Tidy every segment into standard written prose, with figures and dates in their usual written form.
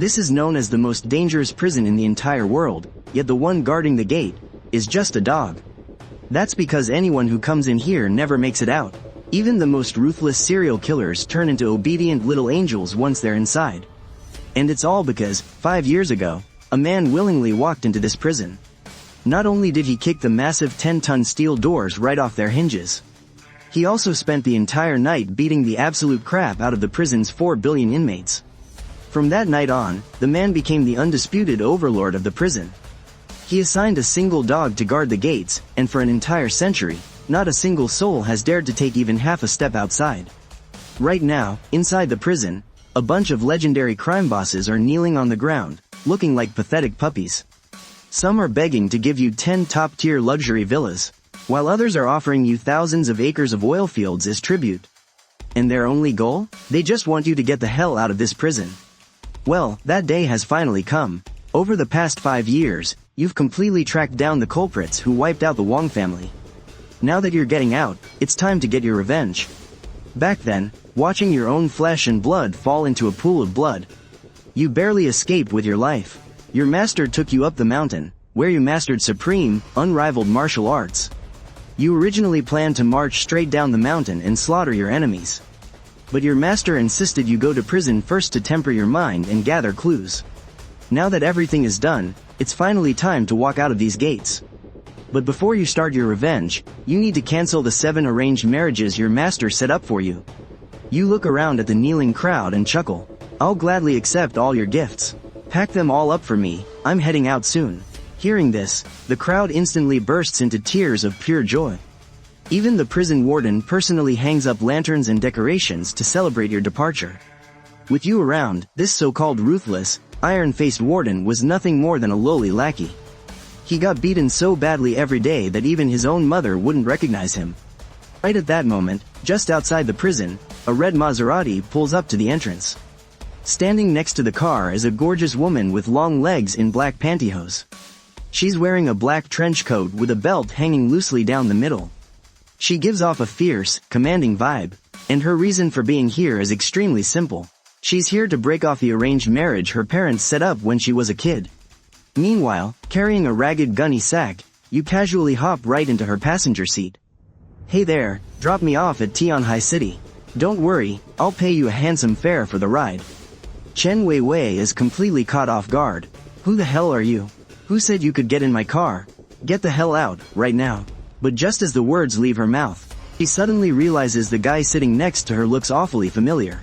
This is known as the most dangerous prison in the entire world, yet the one guarding the gate is just a dog. That's because anyone who comes in here never makes it out. Even the most ruthless serial killers turn into obedient little angels once they're inside. And it's all because, 5 years ago, a man willingly walked into this prison. Not only did he kick the massive 10-ton steel doors right off their hinges, he also spent the entire night beating the absolute crap out of the prison's 4 billion inmates. From that night on, the man became the undisputed overlord of the prison. He assigned a single dog to guard the gates, and for an entire century, not a single soul has dared to take even half a step outside. Right now, inside the prison, a bunch of legendary crime bosses are kneeling on the ground, looking like pathetic puppies. Some are begging to give you 10 top-tier luxury villas, while others are offering you thousands of acres of oil fields as tribute. And their only goal? They just want you to get the hell out of this prison. Well, that day has finally come. Over the past 5 years, you've completely tracked down the culprits who wiped out the Wong family. Now that you're getting out, it's time to get your revenge. Back then, watching your own flesh and blood fall into a pool of blood, you barely escaped with your life. Your master took you up the mountain, where you mastered supreme, unrivaled martial arts. You originally planned to march straight down the mountain and slaughter your enemies. But your master insisted you go to prison first to temper your mind and gather clues. Now that everything is done, it's finally time to walk out of these gates. But before you start your revenge, you need to cancel the 7 arranged marriages your master set up for you. You look around at the kneeling crowd and chuckle. I'll gladly accept all your gifts. Pack them all up for me, I'm heading out soon. Hearing this, the crowd instantly bursts into tears of pure joy. Even the prison warden personally hangs up lanterns and decorations to celebrate your departure. With you around, this so-called ruthless, iron-faced warden was nothing more than a lowly lackey. He got beaten so badly every day that even his own mother wouldn't recognize him. Right at that moment, just outside the prison, a red Maserati pulls up to the entrance. Standing next to the car is a gorgeous woman with long legs in black pantyhose. She's wearing a black trench coat with a belt hanging loosely down the middle. She gives off a fierce, commanding vibe, and her reason for being here is extremely simple. She's here to break off the arranged marriage her parents set up when she was a kid. Meanwhile, carrying a ragged gunny sack, you casually hop right into her passenger seat. Hey there, drop me off at Tianhai City. Don't worry, I'll pay you a handsome fare for the ride. Chen Weiwei is completely caught off guard. Who the hell are you? Who said you could get in my car? Get the hell out, right now. But just as the words leave her mouth, she suddenly realizes the guy sitting next to her looks awfully familiar.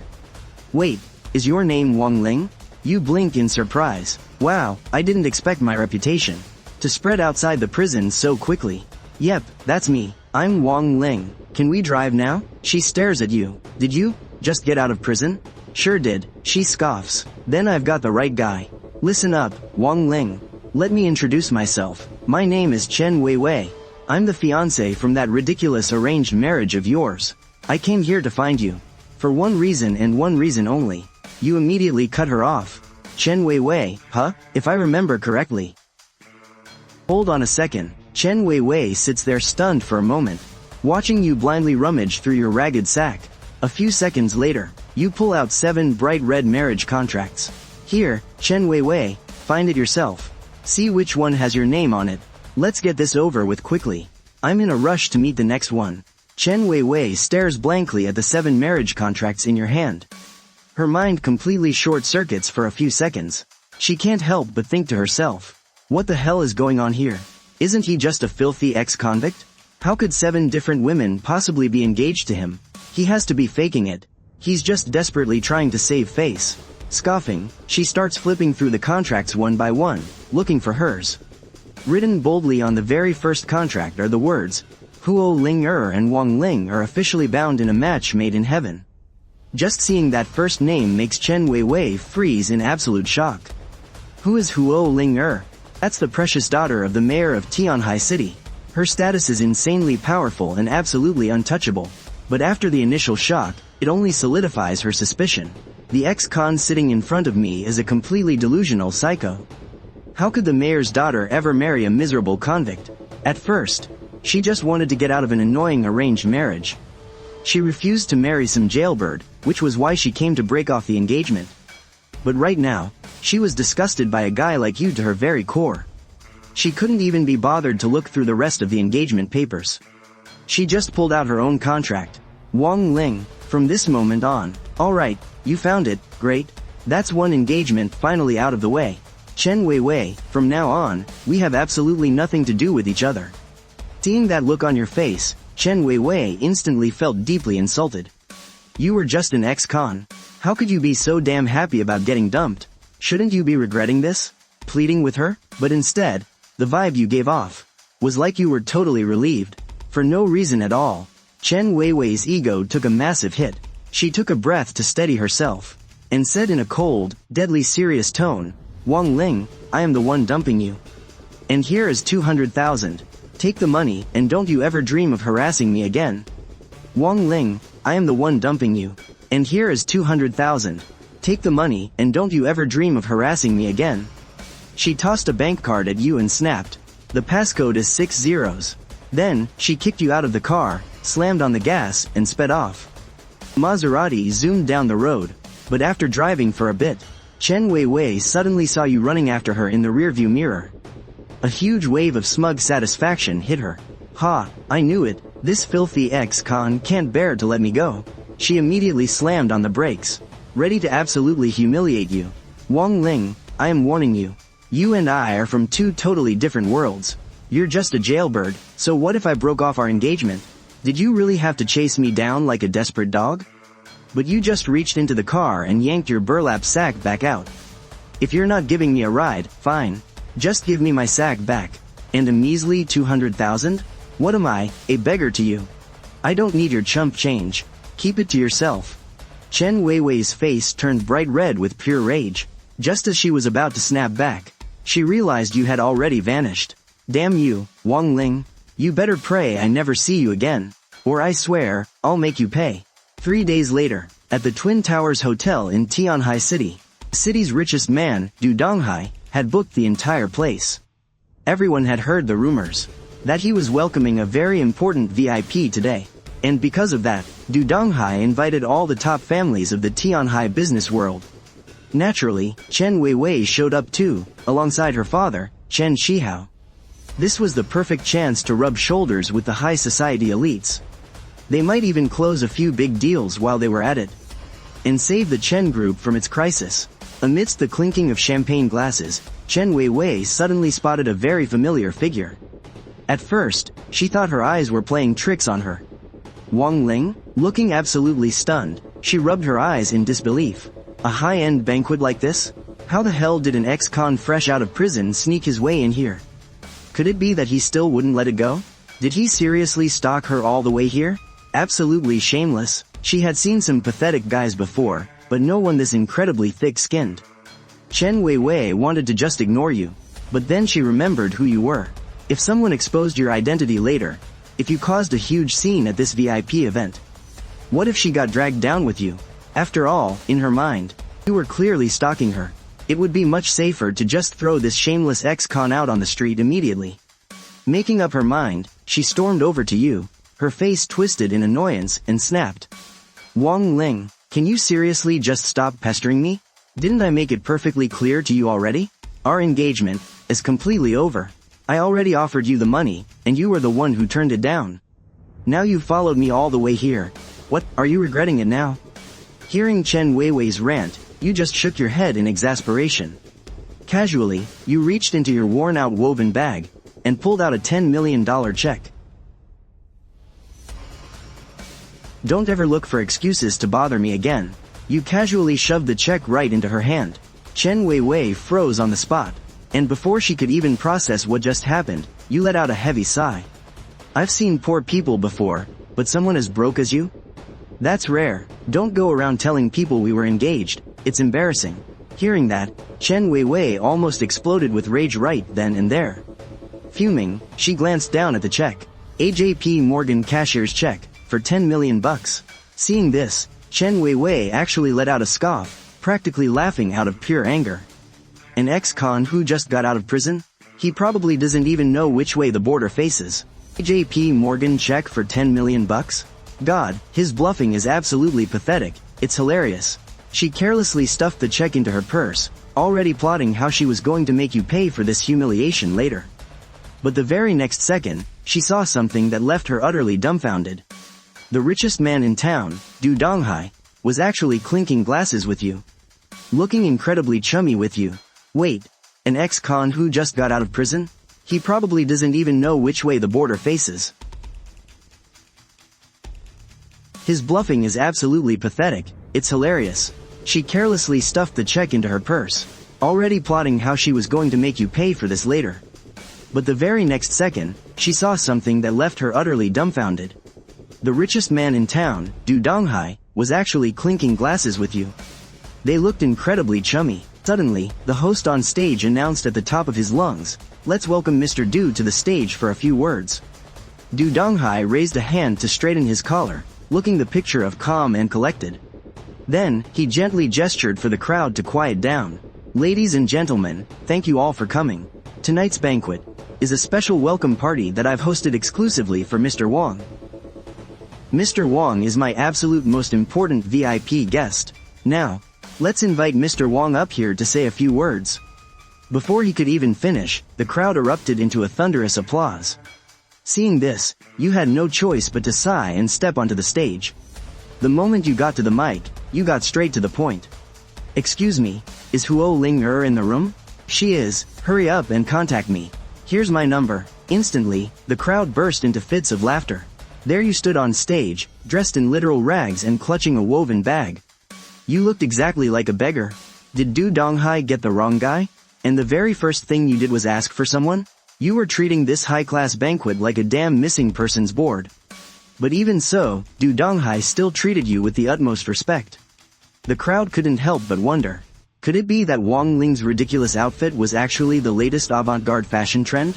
Wait, is your name Wang Ling? You blink in surprise. Wow, I didn't expect my reputation to spread outside the prison so quickly. Yep, that's me. I'm Wang Ling. Can we drive now? She stares at you. Did you just get out of prison? Sure did, she scoffs. Then I've got the right guy. Listen up, Wang Ling. Let me introduce myself. My name is Chen Weiwei. I'm the fiancé from that ridiculous arranged marriage of yours. I came here to find you. For one reason and one reason only. You immediately cut her off. Chen Weiwei, huh? If I remember correctly. Hold on a second. Chen Weiwei sits there stunned for a moment, watching you blindly rummage through your ragged sack. A few seconds later, you pull out 7 bright red marriage contracts. Here, Chen Weiwei, find it yourself. See which one has your name on it. Let's get this over with quickly. I'm in a rush to meet the next one. Chen Weiwei stares blankly at the 7 marriage contracts in your hand. Her mind completely short-circuits for a few seconds. She can't help but think to herself, what the hell is going on here? Isn't he just a filthy ex-convict? How could 7 different women possibly be engaged to him? He has to be faking it. He's just desperately trying to save face. Scoffing, she starts flipping through the contracts one by one, looking for hers. Written boldly on the very first contract are the words, Huo Ling and Wang Ling are officially bound in a match made in heaven. Just seeing that first name makes Chen Weiwei freeze in absolute shock. Who is Huo Ling? That's the precious daughter of the mayor of Tianhai City. Her status is insanely powerful and absolutely untouchable. But after the initial shock, it only solidifies her suspicion. The ex-con sitting in front of me is a completely delusional psycho. How could the mayor's daughter ever marry a miserable convict? At first, she just wanted to get out of an annoying arranged marriage. She refused to marry some jailbird, which was why she came to break off the engagement. But right now, She was disgusted by a guy like you to her very core. She couldn't even be bothered to look through the rest of the engagement papers. She just pulled out her own contract. Wang Ling, from this moment on. Alright, you found it, great. That's one engagement finally out of the way. Chen Weiwei, from now on, we have absolutely nothing to do with each other. Seeing that look on your face, Chen Weiwei instantly felt deeply insulted. You were just an ex-con. How could you be so damn happy about getting dumped? Shouldn't you be regretting this? Pleading with her? But instead, the vibe you gave off was like you were totally relieved. For no reason at all. Chen Weiwei's ego took a massive hit. She took a breath to steady herself, and said in a cold, deadly serious tone, Wang Ling, I am the one dumping you. And here is 200,000. Take the money, and don't you ever dream of harassing me again. Wang Ling, I am the one dumping you. And here is 200,000. Take the money, and don't you ever dream of harassing me again. She tossed a bank card at you and snapped. The passcode is 6 zeros. Then, she kicked you out of the car, slammed on the gas, and sped off. Maserati zoomed down the road, but after driving for a bit, Chen Weiwei suddenly saw you running after her in the rearview mirror. A huge wave of smug satisfaction hit her. Ha, I knew it, this filthy ex-con can't bear to let me go. She immediately slammed on the brakes, ready to absolutely humiliate you. Wang Ling, I am warning you. You and I are from two totally different worlds. You're just a jailbird, so what if I broke off our engagement? Did you really have to chase me down like a desperate dog? But you just reached into the car and yanked your burlap sack back out. If you're not giving me a ride, fine. Just give me my sack back. And a measly 200,000? What am I, a beggar to you? I don't need your chump change. Keep it to yourself. Chen Weiwei's face turned bright red with pure rage. Just as she was about to snap back, she realized you had already vanished. Damn you, Wang Ling. You better pray I never see you again. Or I swear, I'll make you pay. 3 days later, at the Twin Towers Hotel in Tianhai City, the city's richest man, Du Donghai, had booked the entire place. Everyone had heard the rumors that he was welcoming a very important VIP today. And because of that, Du Donghai invited all the top families of the Tianhai business world. Naturally, Chen Weiwei showed up too, alongside her father, Chen Shihao. This was the perfect chance to rub shoulders with the high society elites. They might even close a few big deals while they were at it. And save the Chen group from its crisis. Amidst the clinking of champagne glasses, Chen Weiwei suddenly spotted a very familiar figure. At first, she thought her eyes were playing tricks on her. Wang Ling? Looking absolutely stunned, she rubbed her eyes in disbelief. A high-end banquet like this? How the hell did an ex-con fresh out of prison sneak his way in here? Could it be that he still wouldn't let it go? Did he seriously stalk her all the way here? Absolutely shameless. She had seen some pathetic guys before, but no one this incredibly thick-skinned. Chen Weiwei wanted to just ignore you, but then she remembered who you were. If someone exposed your identity later, if you caused a huge scene at this VIP event, what if she got dragged down with you? After all, in her mind, you were clearly stalking her. It would be much safer to just throw this shameless ex-con out on the street immediately. Making up her mind, she stormed over to you, her face twisted in annoyance, and snapped. Wang Ling, can you seriously just stop pestering me? Didn't I make it perfectly clear to you already? Our engagement is completely over. I already offered you the money, and you were the one who turned it down. Now you've followed me all the way here. What, are you regretting it now? Hearing Chen Weiwei's rant, you just shook your head in exasperation. Casually, you reached into your worn-out woven bag, and pulled out a $10 million check. Don't ever look for excuses to bother me again. You casually shoved the check right into her hand. Chen Weiwei froze on the spot, and before she could even process what just happened, you let out a heavy sigh. I've seen poor people before, but someone as broke as you? That's rare. Don't go around telling people we were engaged. It's embarrassing. Hearing that, Chen Weiwei almost exploded with rage right then and there. Fuming, she glanced down at the check. A JP Morgan cashier's check, for $10 million. Seeing this, Chen Weiwei actually let out a scoff, practically laughing out of pure anger. An ex-con who just got out of prison? He probably doesn't even know which way the border faces. A JP Morgan check for $10 million? God, his bluffing is absolutely pathetic. It's hilarious. She carelessly stuffed the check into her purse, already plotting how she was going to make you pay for this humiliation later. But the very next second, she saw something that left her utterly dumbfounded. The richest man in town, Du Donghai, was actually clinking glasses with you. Looking incredibly chummy with you. Wait, an ex-con who just got out of prison? He probably doesn't even know which way the border faces. His bluffing is absolutely pathetic, it's hilarious. She carelessly stuffed the check into her purse, already plotting how she was going to make you pay for this later. But the very next second, she saw something that left her utterly dumbfounded. The richest man in town, Du Donghai, was actually clinking glasses with you. They looked incredibly chummy. Suddenly, the host on stage announced at the top of his lungs, "Let's welcome Mr. Du to the stage for a few words." Du Donghai raised a hand to straighten his collar, looking the picture of calm and collected. Then, he gently gestured for the crowd to quiet down. "Ladies and gentlemen, thank you all for coming. Tonight's banquet is a special welcome party that I've hosted exclusively for Mr. Wang. Mr. Wang is my absolute most important VIP guest. Now, let's invite Mr. Wang up here to say a few words." Before he could even finish, the crowd erupted into a thunderous applause. Seeing this, you had no choice but to sigh and step onto the stage. The moment you got to the mic, you got straight to the point. "Excuse me, is Huo Ling in the room?" "She is, hurry up and contact me. Here's my number." Instantly, the crowd burst into fits of laughter. There you stood on stage, dressed in literal rags and clutching a woven bag. You looked exactly like a beggar. Did Du Donghai get the wrong guy? And the very first thing you did was ask for someone? You were treating this high-class banquet like a damn missing persons board. But even so, Du Donghai still treated you with the utmost respect. The crowd couldn't help but wonder. Could it be that Wang Ling's ridiculous outfit was actually the latest avant-garde fashion trend?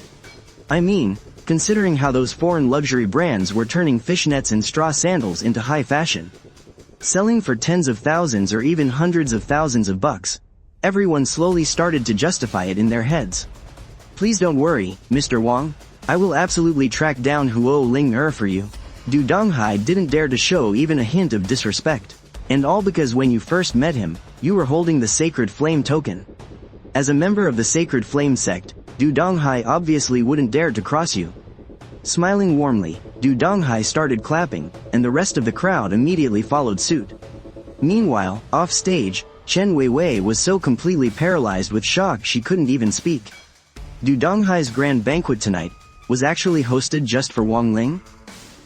I mean, considering how those foreign luxury brands were turning fishnets and straw sandals into high fashion. Selling for tens of thousands or even hundreds of thousands of bucks. Everyone slowly started to justify it in their heads. "Please don't worry, Mr. Wang. I will absolutely track down Huo Ling for you." Du Donghai didn't dare to show even a hint of disrespect. And all because when you first met him, you were holding the Sacred Flame token. As a member of the Sacred Flame sect, Du Donghai obviously wouldn't dare to cross you. Smiling warmly, Du Donghai started clapping, and the rest of the crowd immediately followed suit. Meanwhile, off stage, Chen Weiwei was so completely paralyzed with shock she couldn't even speak. Du Donghai's grand banquet tonight was actually hosted just for Wang Ling?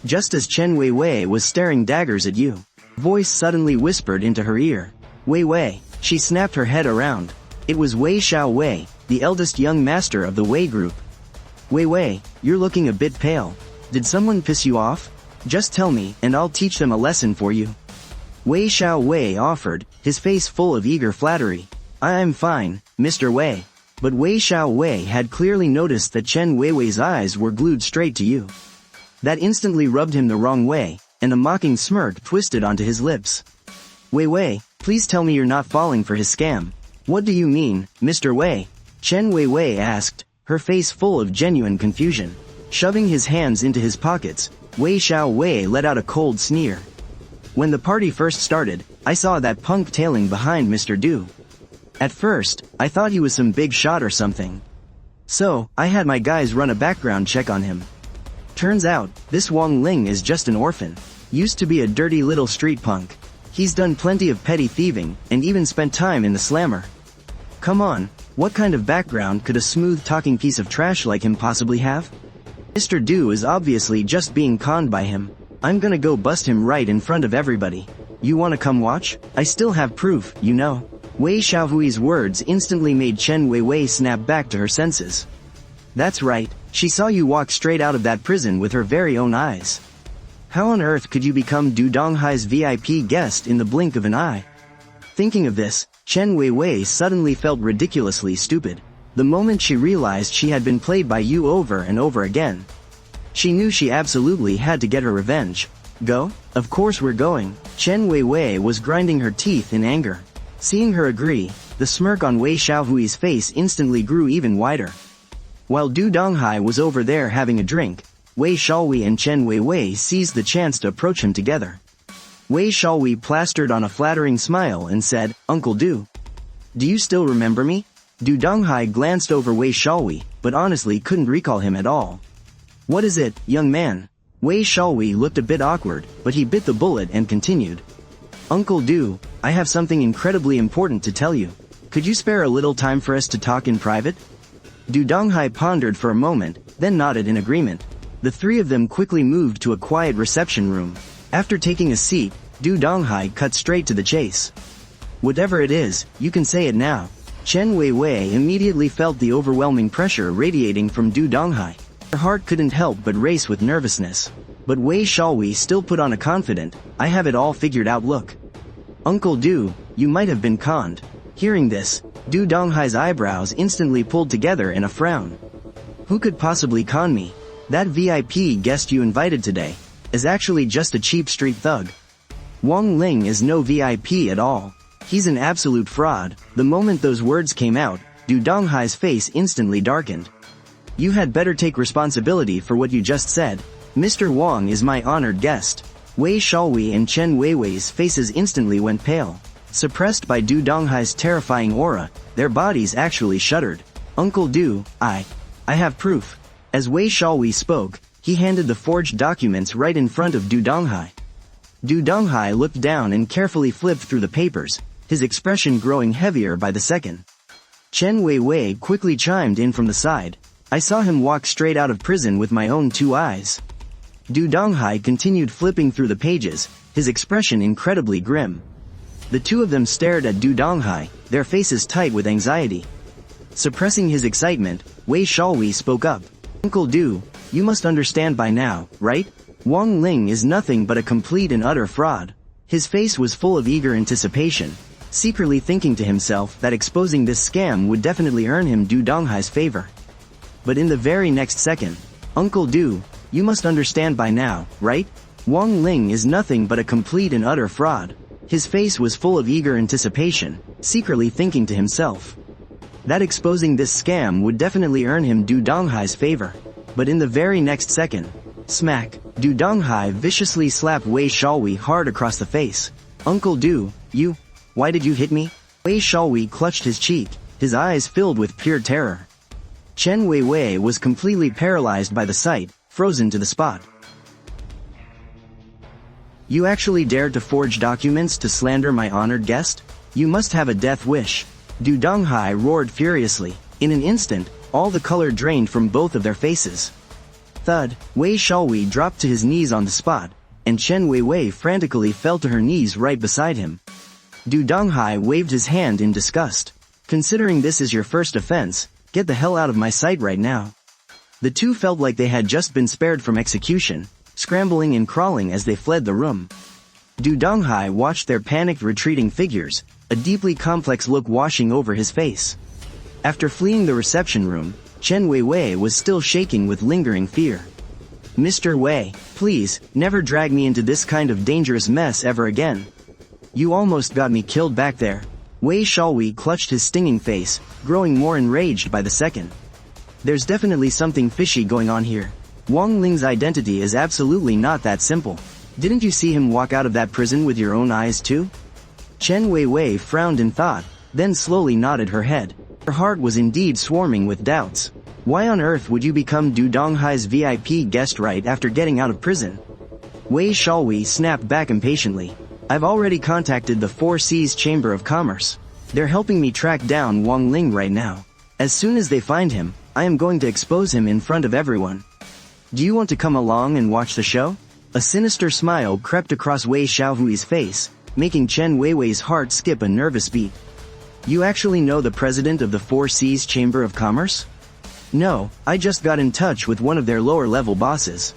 Just as Chen Weiwei was staring daggers at you, a voice suddenly whispered into her ear. "Weiwei." She snapped her head around. It was Wei Xiaowei, the eldest young master of the Wei group. "Weiwei, you're looking a bit pale. Did someone piss you off? Just tell me, and I'll teach them a lesson for you." Wei Xiaowei offered, his face full of eager flattery. "I'm fine, Mr. Wei." But Wei Xiaowei had clearly noticed that Chen Weiwei's eyes were glued straight to you. That instantly rubbed him the wrong way, and a mocking smirk twisted onto his lips. "Weiwei, please tell me you're not falling for his scam." "What do you mean, Mr. Wei?" Chen Weiwei asked, her face full of genuine confusion. Shoving his hands into his pockets, Wei Xiaowei let out a cold sneer. "When the party first started, I saw that punk tailing behind Mr. Du. At first, I thought he was some big shot or something. So, I had my guys run a background check on him. Turns out, this Wang Ling is just an orphan. Used to be a dirty little street punk. He's done plenty of petty thieving, and even spent time in the slammer. Come on, what kind of background could a smooth-talking piece of trash like him possibly have? Mr. Du is obviously just being conned by him. I'm gonna go bust him right in front of everybody. You wanna come watch? I still have proof, you know." Wei Xiaohui's words instantly made Chen Weiwei snap back to her senses. That's right, she saw you walk straight out of that prison with her very own eyes. How on earth could you become Du Donghai's VIP guest in the blink of an eye? Thinking of this, Chen Weiwei suddenly felt ridiculously stupid. The moment she realized she had been played by you over and over again. She knew she absolutely had to get her revenge. Go? Of course we're going. Chen Weiwei was grinding her teeth in anger. Seeing her agree, the smirk on Wei Xiaohui's face instantly grew even wider. While Du Donghai was over there having a drink, Wei Xiaohui and Chen Weiwei seized the chance to approach him together. Wei Xiaohui plastered on a flattering smile and said, "Uncle Du." Do you still remember me? Du Donghai glanced over Wei Shalwi, but honestly couldn't recall him at all. What is it, young man? Wei Shalwi looked a bit awkward, but he bit the bullet and continued. Uncle Du, I have something incredibly important to tell you. Could you spare a little time for us to talk in private? Du Donghai pondered for a moment, then nodded in agreement. The three of them quickly moved to a quiet reception room. After taking a seat, Du Donghai cut straight to the chase. Whatever it is, you can say it now. Chen Weiwei immediately felt the overwhelming pressure radiating from Du Donghai. Her heart couldn't help but race with nervousness. But Wei Shalwi still put on a confident, I have it all figured out look. Uncle Du, you might have been conned. Hearing this, Du Donghai's eyebrows instantly pulled together in a frown. Who could possibly con me? That VIP guest you invited today is actually just a cheap street thug. Wang Ling is no VIP at all. He's an absolute fraud. The moment those words came out, Du Donghai's face instantly darkened. You had better take responsibility for what you just said. Mr. Wang is my honored guest. Wei Shalwi and Chen Weiwei's faces instantly went pale. Suppressed by Du Donghai's terrifying aura, their bodies actually shuddered. Uncle Du, I have proof. As Wei Shalwi spoke, he handed the forged documents right in front of Du Donghai. Du Donghai looked down and carefully flipped through the papers, his expression growing heavier by the second. Chen Weiwei quickly chimed in from the side. I saw him walk straight out of prison with my own two eyes. Du Donghai continued flipping through the pages, his expression incredibly grim. The two of them stared at Du Donghai, their faces tight with anxiety. Suppressing his excitement, Wei Shalwi spoke up. Uncle Du, you must understand by now, right? Wang Ling is nothing but a complete and utter fraud. His face was full of eager anticipation, secretly thinking to himself that exposing this scam would definitely earn him Du Donghai's favor. But in the very next second, Uncle Du, you must understand by now, right? Wang Ling is nothing but a complete and utter fraud. His face was full of eager anticipation, secretly thinking to himself that exposing this scam would definitely earn him Du Donghai's favor. But in the very next second, smack, Du Donghai viciously slapped Wei Shalwi hard across the face. Uncle Du, why did you hit me? Wei Shalwi clutched his cheek, his eyes filled with pure terror. Chen Weiwei was completely paralyzed by the sight, frozen to the spot. You actually dared to forge documents to slander my honored guest? You must have a death wish. Du Donghai roared furiously. In an instant, all the color drained from both of their faces. Thud, Wei Shalwi dropped to his knees on the spot, and Chen Weiwei frantically fell to her knees right beside him. Du Donghai waved his hand in disgust. Considering this is your first offense, get the hell out of my sight right now. The two felt like they had just been spared from execution, scrambling and crawling as they fled the room. Du Donghai watched their panicked retreating figures, a deeply complex look washing over his face. After fleeing the reception room, Chen Weiwei was still shaking with lingering fear. Mr. Wei, please, never drag me into this kind of dangerous mess ever again. You almost got me killed back there. Wei Shalwi clutched his stinging face, growing more enraged by the second. There's definitely something fishy going on here. Wang Ling's identity is absolutely not that simple. Didn't you see him walk out of that prison with your own eyes too? Chen Weiwei frowned in thought, then slowly nodded her head. Her heart was indeed swarming with doubts. Why on earth would you become Du Donghai's VIP guest right after getting out of prison? Wei Shalwi snapped back impatiently. I've already contacted the Four Seas Chamber of Commerce. They're helping me track down Wang Ling right now. As soon as they find him, I am going to expose him in front of everyone. Do you want to come along and watch the show? A sinister smile crept across Wei Xiaohui's face, making Chen Weiwei's heart skip a nervous beat. You actually know the president of the Four Seas Chamber of Commerce? No, I just got in touch with one of their lower-level bosses.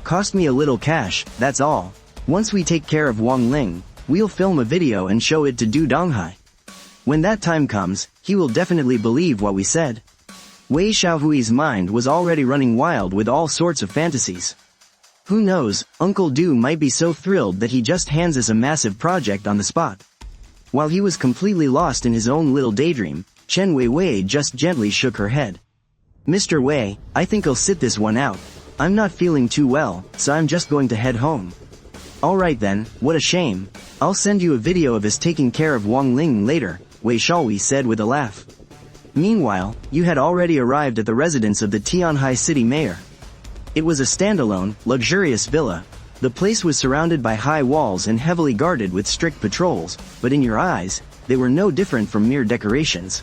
Cost me a little cash, that's all. Once we take care of Wang Ling, we'll film a video and show it to Du Donghai. When that time comes, he will definitely believe what we said. Wei Xiaohui's mind was already running wild with all sorts of fantasies. Who knows, Uncle Du might be so thrilled that he just hands us a massive project on the spot. While he was completely lost in his own little daydream, Chen Weiwei just gently shook her head. Mr. Wei, I think I'll sit this one out. I'm not feeling too well, so I'm just going to head home. Alright then, what a shame. I'll send you a video of us taking care of Wang Ling later, Wei Shaohui said with a laugh. Meanwhile, you had already arrived at the residence of the Tianhai city mayor. It was a standalone, luxurious villa. The place was surrounded by high walls and heavily guarded with strict patrols, but in your eyes, they were no different from mere decorations.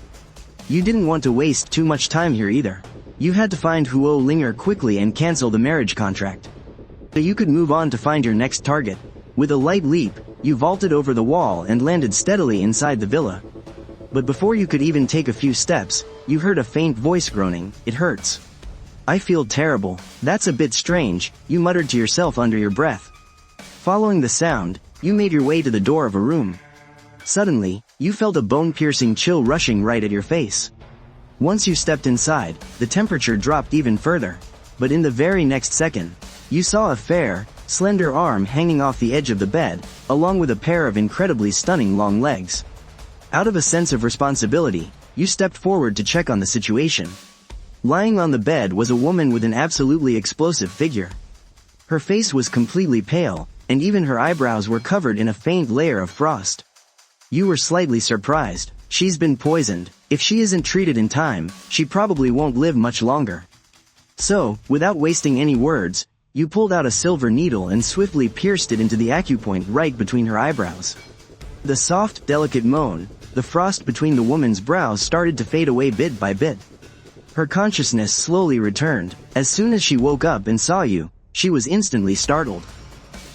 You didn't want to waste too much time here either. You had to find Huo Linger quickly and cancel the marriage contract. So you could move on to find your next target. With a light leap, you vaulted over the wall and landed steadily inside the villa. But before you could even take a few steps, you heard a faint voice groaning, "It hurts." "I feel terrible. That's a bit strange," you muttered to yourself under your breath. Following the sound, you made your way to the door of a room. Suddenly, you felt a bone-piercing chill rushing right at your face. Once you stepped inside, the temperature dropped even further. But in the very next second, you saw a fair, slender arm hanging off the edge of the bed, along with a pair of incredibly stunning long legs. Out of a sense of responsibility, you stepped forward to check on the situation. Lying on the bed was a woman with an absolutely explosive figure. Her face was completely pale, and even her eyebrows were covered in a faint layer of frost. You were slightly surprised. She's been poisoned. If she isn't treated in time, she probably won't live much longer. So, without wasting any words, you pulled out a silver needle and swiftly pierced it into the acupoint right between her eyebrows. The soft, delicate moan, the frost between the woman's brows started to fade away bit by bit. Her consciousness slowly returned. As soon as she woke up and saw you, she was instantly startled.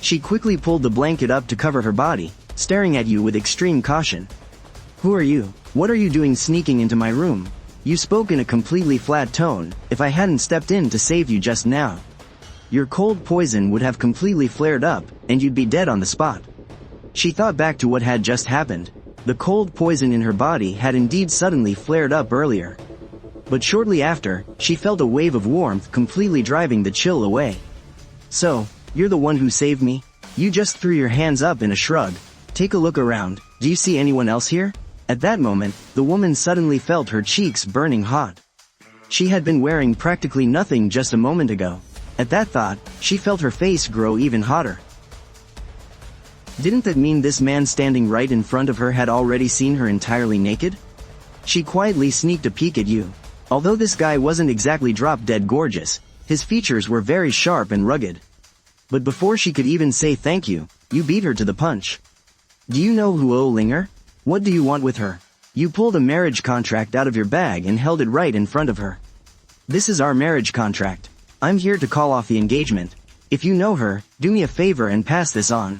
She quickly pulled the blanket up to cover her body, staring at you with extreme caution. "Who are you? What are you doing sneaking into my room?" You spoke in a completely flat tone. "If I hadn't stepped in to save you just now, your cold poison would have completely flared up, and you'd be dead on the spot." She thought back to what had just happened. The cold poison in her body had indeed suddenly flared up earlier. But shortly after, she felt a wave of warmth completely driving the chill away. "So, you're the one who saved me?" You just threw your hands up in a shrug. "Take a look around. Do you see anyone else here?" At that moment, the woman suddenly felt her cheeks burning hot. She had been wearing practically nothing just a moment ago. At that thought, she felt her face grow even hotter. Didn't that mean this man standing right in front of her had already seen her entirely naked? She quietly sneaked a peek at you. Although this guy wasn't exactly drop-dead gorgeous, his features were very sharp and rugged. But before she could even say thank you, you beat her to the punch. "Do you know Huo Linger? What do you want with her?" You pulled a marriage contract out of your bag and held it right in front of her. "This is our marriage contract. I'm here to call off the engagement. If you know her, do me a favor and pass this on."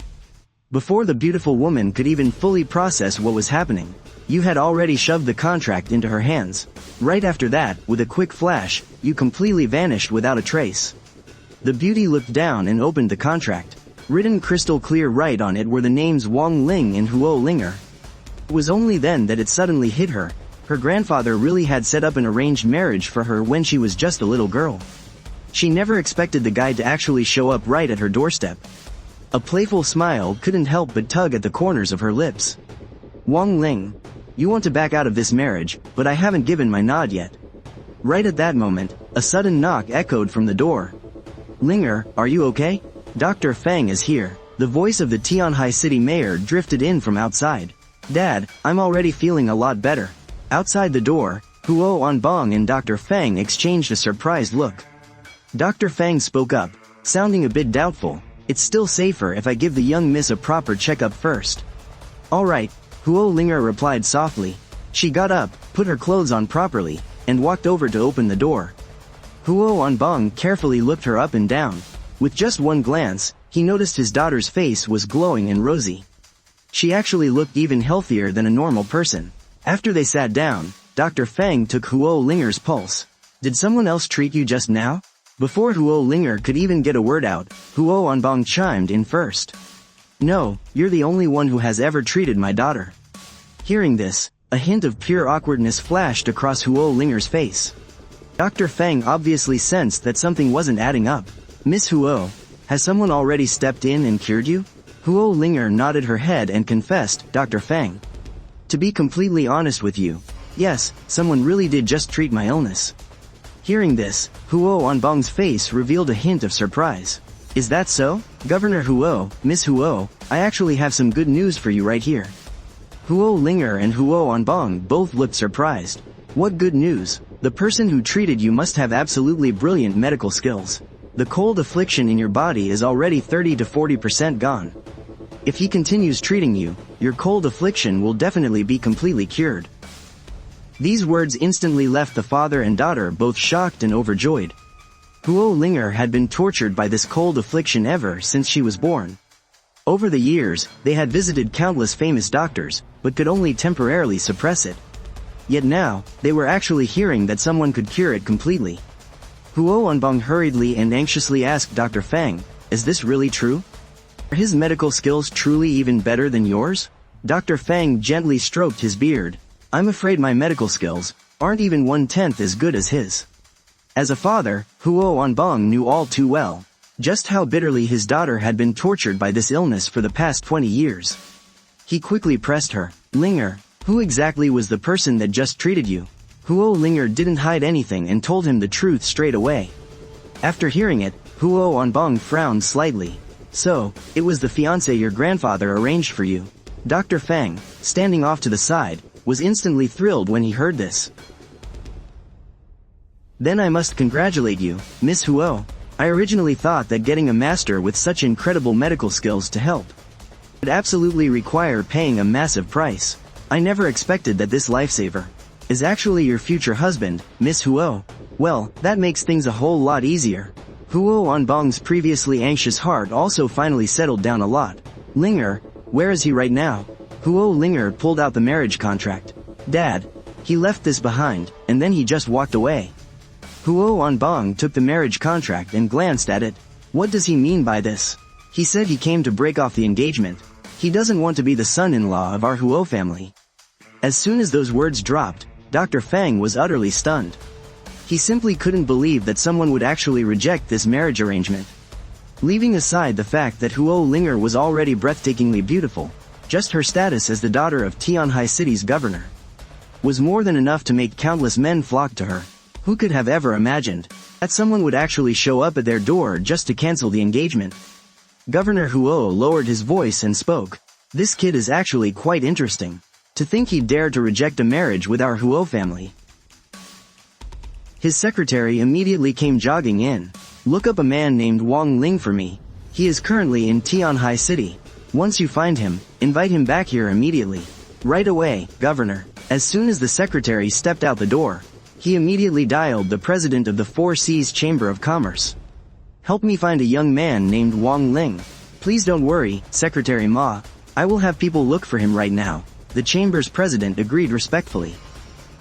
Before the beautiful woman could even fully process what was happening, you had already shoved the contract into her hands. Right after that, with a quick flash, you completely vanished without a trace. The beauty looked down and opened the contract. Written crystal clear right on it were the names Wang Ling and Huo Linger. It was only then that it suddenly hit her. Her grandfather really had set up an arranged marriage for her when she was just a little girl. She never expected the guy to actually show up right at her doorstep. A playful smile couldn't help but tug at the corners of her lips. "Wang Ling, you want to back out of this marriage, but I haven't given my nod yet." Right at that moment, a sudden knock echoed from the door. "Linger, are you okay? Dr. Fang is here." The voice of the Tianhai city mayor drifted in from outside. "Dad, I'm already feeling a lot better." Outside the door, Huo Anbong and Dr. Fang exchanged a surprised look. Dr. Fang spoke up, sounding a bit doubtful. "It's still safer if I give the young miss a proper checkup first." "All right," Huo Linger replied softly. She got up, put her clothes on properly, and walked over to open the door. Huo Anbong carefully looked her up and down. With just one glance, he noticed his daughter's face was glowing and rosy. She actually looked even healthier than a normal person. After they sat down, Dr. Fang took Huo Linger's pulse. "Did someone else treat you just now?" Before Huo Linger could even get a word out, Huo Anbong chimed in first. "No, you're the only one who has ever treated my daughter." Hearing this, a hint of pure awkwardness flashed across Huo Linger's face. Dr. Fang obviously sensed that something wasn't adding up. "Miss Huo, has someone already stepped in and cured you?" Huo Linger nodded her head and confessed, "Dr. Fang. To be completely honest with you, yes, someone really did just treat my illness." Hearing this, Huo Anbong's face revealed a hint of surprise. "Is that so? Governor Huo, Miss Huo, I actually have some good news for you right here." Huo Linger and Huo Onbong both looked surprised. What good news! The person who treated you must have absolutely brilliant medical skills. The cold affliction in your body is already 30 to 40% gone. If he continues treating you, your cold affliction will definitely be completely cured. These words instantly left the father and daughter both shocked and overjoyed. Huo Linger had been tortured by this cold affliction ever since she was born. Over the years, they had visited countless famous doctors, but could only temporarily suppress it. Yet now, they were actually hearing that someone could cure it completely. Huo Onbong hurriedly and anxiously asked Dr. Fang, "Is this really true? Are his medical skills truly even better than yours?" Dr. Fang gently stroked his beard. "I'm afraid my medical skills aren't even 1/10 as good as his." As a father, Huo Onbong knew all too well just how bitterly his daughter had been tortured by this illness for the past 20 years. He quickly pressed her. "Linger, who exactly was the person that just treated you?" Huo Linger didn't hide anything and told him the truth straight away. After hearing it, Huo Onbong frowned slightly. "So, it was the fiancé your grandfather arranged for you." Dr. Fang, standing off to the side, was instantly thrilled when he heard this. "Then I must congratulate you, Miss Huo. I originally thought that getting a master with such incredible medical skills to help would absolutely require paying a massive price. I never expected that this lifesaver is actually your future husband, Miss Huo. Well, that makes things a whole lot easier." Huo Onbong's previously anxious heart also finally settled down a lot. "Linger, where is he right now?" Huo Linger pulled out the marriage contract. "Dad, he left this behind, and then he just walked away." Huo Onbong took the marriage contract and glanced at it. What does he mean by this? He said he came to break off the engagement. He doesn't want to be the son-in-law of our Huo family. As soon as those words dropped, Dr. Fang was utterly stunned. He simply couldn't believe that someone would actually reject this marriage arrangement. Leaving aside the fact that Huo Linger was already breathtakingly beautiful, just her status as the daughter of Tianhai City's governor was more than enough to make countless men flock to her. Who could have ever imagined that someone would actually show up at their door just to cancel the engagement? Governor Huo lowered his voice and spoke. "This kid is actually quite interesting. To think he dared to reject a marriage with our Huo family." His secretary immediately came jogging in. "Look up a man named Wang Ling for me. He is currently in Tianhai City. Once you find him, invite him back here immediately." "Right away, Governor." As soon as the secretary stepped out the door, he immediately dialed the president of the Four Seas Chamber of Commerce. "Help me find a young man named Wang Ling." "Please don't worry, Secretary Ma. I will have people look for him right now." The chamber's president agreed respectfully.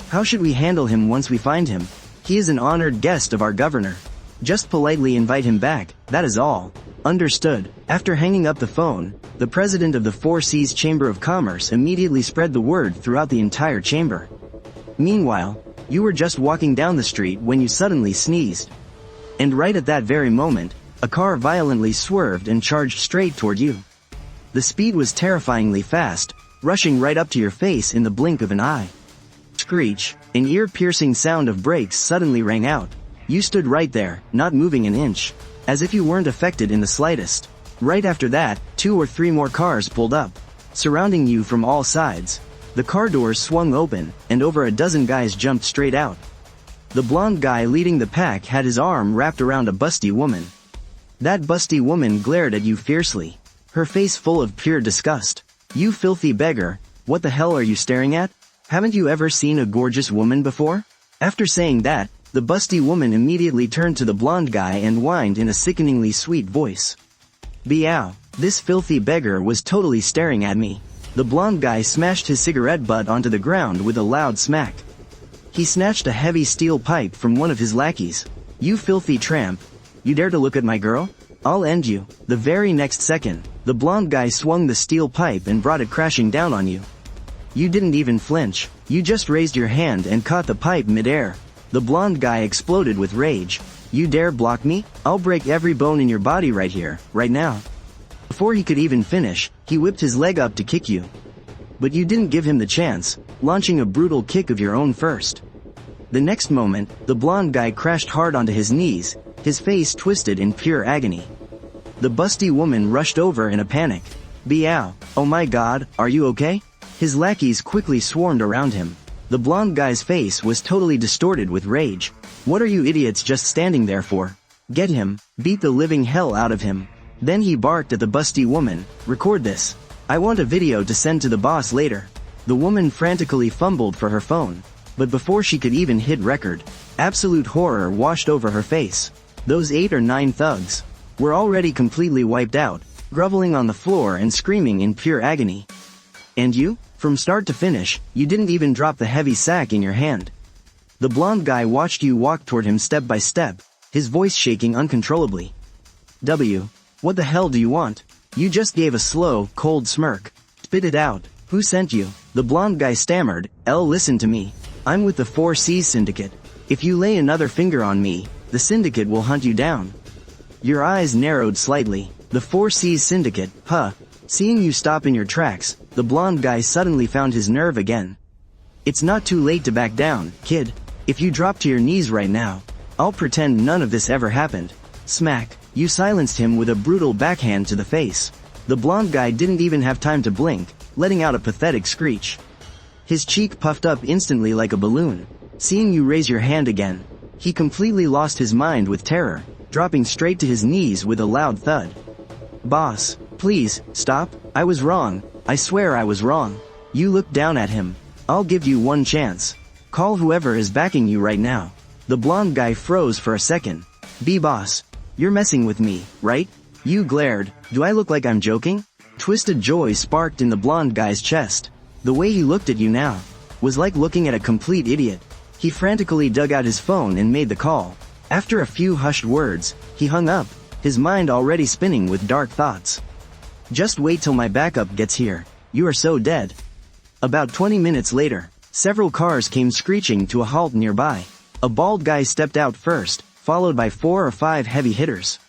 "How should we handle him once we find him? He is an honored guest of our governor. Just politely invite him back, that is all." "Understood." After hanging up the phone, the president of the Four Seas Chamber of Commerce immediately spread the word throughout the entire chamber. "Meanwhile, you were just walking down the street when you suddenly sneezed. And right at that very moment, a car violently swerved and charged straight toward you. The speed was terrifyingly fast, rushing right up to your face in the blink of an eye. Screech, an ear-piercing sound of brakes suddenly rang out. You stood right there, not moving an inch, as if you weren't affected in the slightest. Right after that, 2 or 3 more cars pulled up, surrounding you from all sides. The car doors swung open, and over a dozen guys jumped straight out. The blonde guy leading the pack had his arm wrapped around a busty woman. That busty woman glared at you fiercely, her face full of pure disgust. "You filthy beggar, what the hell are you staring at? Haven't you ever seen a gorgeous woman before?" After saying that, the busty woman immediately turned to the blonde guy and whined in a sickeningly sweet voice. "Biao, this filthy beggar was totally staring at me." The blonde guy smashed his cigarette butt onto the ground with a loud smack. He snatched a heavy steel pipe from one of his lackeys. "You filthy tramp. You dare to look at my girl? I'll end you." The very next second, the blonde guy swung the steel pipe and brought it crashing down on you. You didn't even flinch. You just raised your hand and caught the pipe midair. The blonde guy exploded with rage. "You dare block me? I'll break every bone in your body right here, right now." Before he could even finish, he whipped his leg up to kick you. But you didn't give him the chance, launching a brutal kick of your own first. The next moment, the blonde guy crashed hard onto his knees, his face twisted in pure agony. The busty woman rushed over in a panic. "Biao, oh my god, are you okay?" His lackeys quickly swarmed around him. The blonde guy's face was totally distorted with rage. "What are you idiots just standing there for? Get him, beat the living hell out of him." Then he barked at the busty woman, "Record this. I want a video to send to the boss later." The woman frantically fumbled for her phone. But before she could even hit record, absolute horror washed over her face. Those 8 or 9 thugs were already completely wiped out, groveling on the floor and screaming in pure agony. "And you? From start to finish, you didn't even drop the heavy sack in your hand." The blonde guy watched you walk toward him step by step, his voice shaking uncontrollably. What the hell do you want? You just gave a slow, cold smirk. Spit it out. Who sent you?" The blonde guy stammered, "Listen to me. I'm with the 4 Seas Syndicate. If you lay another finger on me, the Syndicate will hunt you down." Your eyes narrowed slightly. The 4 Seas Syndicate, huh? Seeing you stop in your tracks, the blonde guy suddenly found his nerve again. "It's not too late to back down, kid. If you drop to your knees right now, I'll pretend none of this ever happened." Smack. You silenced him with a brutal backhand to the face. The blonde guy didn't even have time to blink, letting out a pathetic screech. His cheek puffed up instantly like a balloon. Seeing you raise your hand again, he completely lost his mind with terror, dropping straight to his knees with a loud thud. "Boss, please, stop. I was wrong. I swear I was wrong." You looked down at him. "I'll give you one chance. Call whoever is backing you right now." The blonde guy froze for a second. "Boss, you're messing with me, right?" You glared. "Do I look like I'm joking?" Twisted joy sparked in the blonde guy's chest. The way he looked at you now was like looking at a complete idiot. He frantically dug out his phone and made the call. After a few hushed words, he hung up, his mind already spinning with dark thoughts. "Just wait till my backup gets here. You are so dead." About 20 minutes later, several cars came screeching to a halt nearby. A bald guy stepped out first, followed by 4 or 5 heavy hitters.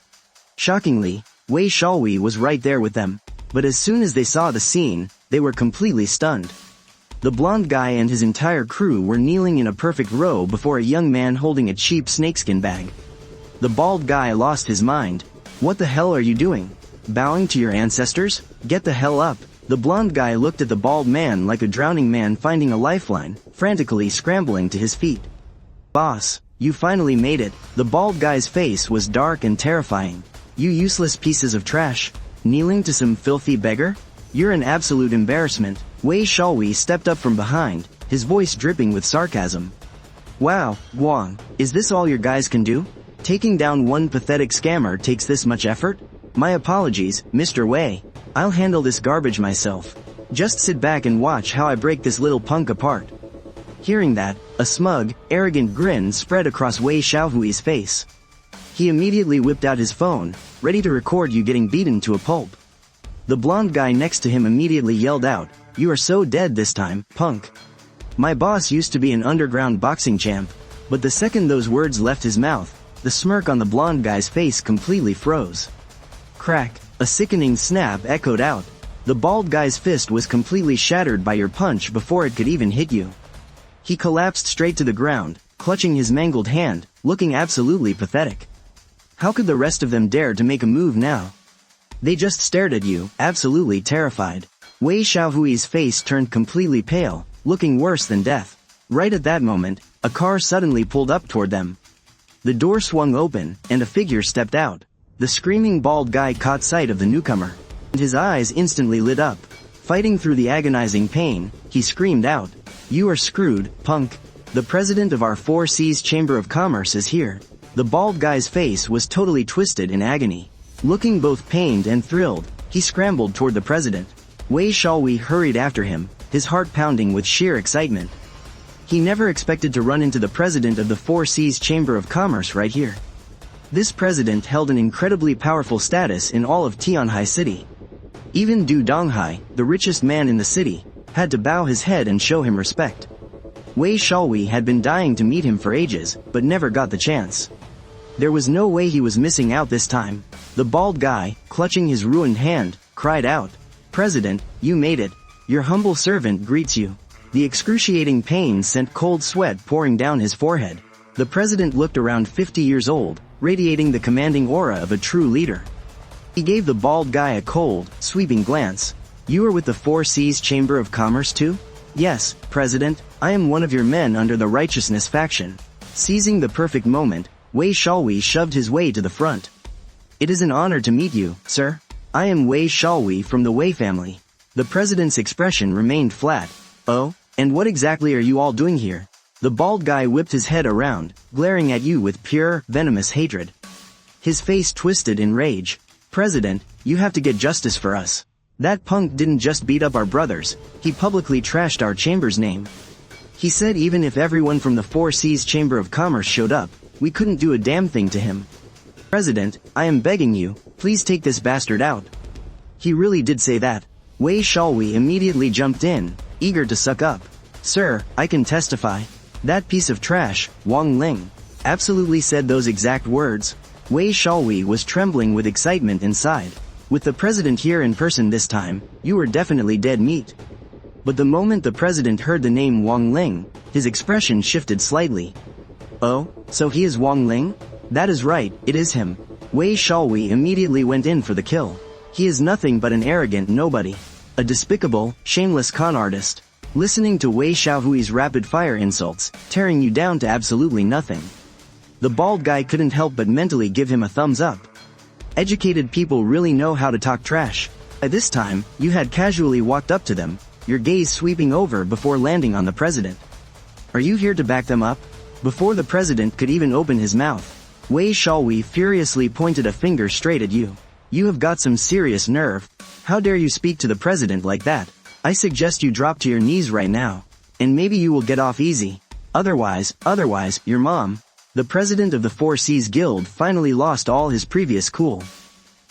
Shockingly, Wei Shalwi was right there with them. But as soon as they saw the scene, they were completely stunned. The blonde guy and his entire crew were kneeling in a perfect row before a young man holding a cheap snakeskin bag. The bald guy lost his mind. "What the hell are you doing? Bowing to your ancestors? Get the hell up." The blonde guy looked at the bald man like a drowning man finding a lifeline, frantically scrambling to his feet. "Boss, you finally made it." The bald guy's face was dark and terrifying. "You useless pieces of trash. Kneeling to some filthy beggar? You're an absolute embarrassment." Wei Shalwi stepped up from behind, his voice dripping with sarcasm. "Wow, Guang, is this all your guys can do? Taking down one pathetic scammer takes this much effort? My apologies, Mr. Wei. I'll handle this garbage myself. Just sit back and watch how I break this little punk apart." Hearing that, a smug, arrogant grin spread across Wei Xiaohui's face. He immediately whipped out his phone, ready to record you getting beaten to a pulp. The blonde guy next to him immediately yelled out, "You are so dead this time, punk. My boss used to be an underground boxing champ." But the second those words left his mouth, the smirk on the blonde guy's face completely froze. Crack, a sickening snap echoed out. The bald guy's fist was completely shattered by your punch before it could even hit you. He collapsed straight to the ground, clutching his mangled hand, looking absolutely pathetic. How could the rest of them dare to make a move now? They just stared at you, absolutely terrified. Wei Xiaohui's face turned completely pale, looking worse than death. Right at that moment, a car suddenly pulled up toward them. The door swung open, and a figure stepped out. The screaming bald guy caught sight of the newcomer, and his eyes instantly lit up. Fighting through the agonizing pain, he screamed out, "You are screwed, punk. The president of our 4 Seas Chamber of Commerce is here." The bald guy's face was totally twisted in agony. Looking both pained and thrilled, he scrambled toward the president. Wei Shalwi hurried after him, his heart pounding with sheer excitement. He never expected to run into the president of the 4 Seas Chamber of Commerce right here. This president held an incredibly powerful status in all of Tianhai City. Even Du Donghai, the richest man in the city, had to bow his head and show him respect. Wei Shalwi had been dying to meet him for ages, but never got the chance. There was no way he was missing out this time. The bald guy, clutching his ruined hand, cried out, "President, you made it. Your humble servant greets you." The excruciating pain sent cold sweat pouring down his forehead. The president looked around 50 years old, radiating the commanding aura of a true leader. He gave the bald guy a cold, sweeping glance. You are with the Four Seas Chamber of Commerce too? Yes, President, I am one of your men under the Righteousness faction. Seizing the perfect moment, Wei Shalwi shoved his way to the front. It is an honor to meet you, sir. I am Wei Shalwi from the Wei family. The president's expression remained flat. Oh, and what exactly are you all doing here? The bald guy whipped his head around, glaring at you with pure, venomous hatred. His face twisted in rage. President, you have to get justice for us. That punk didn't just beat up our brothers, he publicly trashed our chamber's name. He said even if everyone from the Four Seas Chamber of Commerce showed up, we couldn't do a damn thing to him. President, I am begging you, please take this bastard out. He really did say that. Wei Shalwi immediately jumped in, eager to suck up. Sir, I can testify. That piece of trash, Wang Ling, absolutely said those exact words. Wei Shalwi was trembling with excitement inside. With the president here in person this time, you were definitely dead meat. But the moment the president heard the name Wang Ling, his expression shifted slightly. Oh, so he is Wang Ling? That is right, it is him. Wei Shalwi immediately went in for the kill. He is nothing but an arrogant nobody. A despicable, shameless con artist. Listening to Wei Xiaohui's rapid-fire insults, tearing you down to absolutely nothing. The bald guy couldn't help but mentally give him a thumbs up. Educated people really know how to talk trash. By this time, you had casually walked up to them, your gaze sweeping over before landing on the president. Are you here to back them up? Before the president could even open his mouth, Wei Shalwi furiously pointed a finger straight at you. You have got some serious nerve. How dare you speak to the president like that? I suggest you drop to your knees right now. And maybe you will get off easy. Otherwise, your mom. The president of the Four Seas Guild finally lost all his previous cool.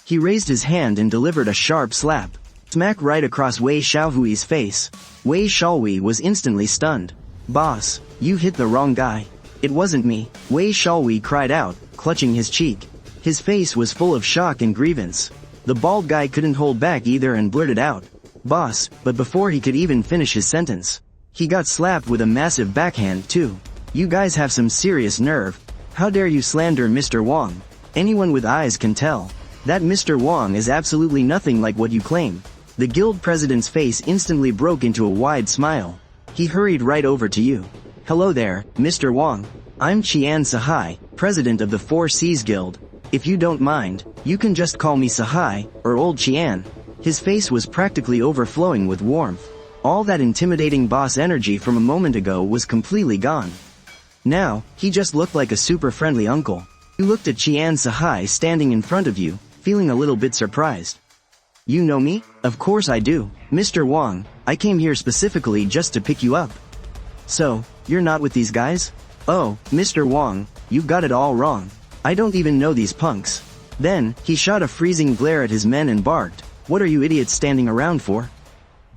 He raised his hand and delivered a sharp slap. Smack right across Wei Xiaohui's face. Wei Shalwi was instantly stunned. Boss, you hit the wrong guy. It wasn't me, Wei Shalwi cried out, clutching his cheek. His face was full of shock and grievance. The bald guy couldn't hold back either and blurted out, "Boss," but before he could even finish his sentence, he got slapped with a massive backhand too. You guys have some serious nerve. How dare you slander Mr. Wang? Anyone with eyes can tell. That Mr. Wang is absolutely nothing like what you claim. The guild president's face instantly broke into a wide smile. He hurried right over to you. Hello there, Mr. Wang. I'm Qian Sahai, president of the Four Seas Guild. If you don't mind, you can just call me Sahai, or Old Qian. His face was practically overflowing with warmth. All that intimidating boss energy from a moment ago was completely gone. Now, he just looked like a super friendly uncle. You looked at Qian Sahai standing in front of you, feeling a little bit surprised. You know me? Of course I do. Mr. Wang, I came here specifically just to pick you up. So, you're not with these guys? Oh, Mr. Wang, you've got it all wrong. I don't even know these punks. Then, he shot a freezing glare at his men and barked, "What are you idiots standing around for?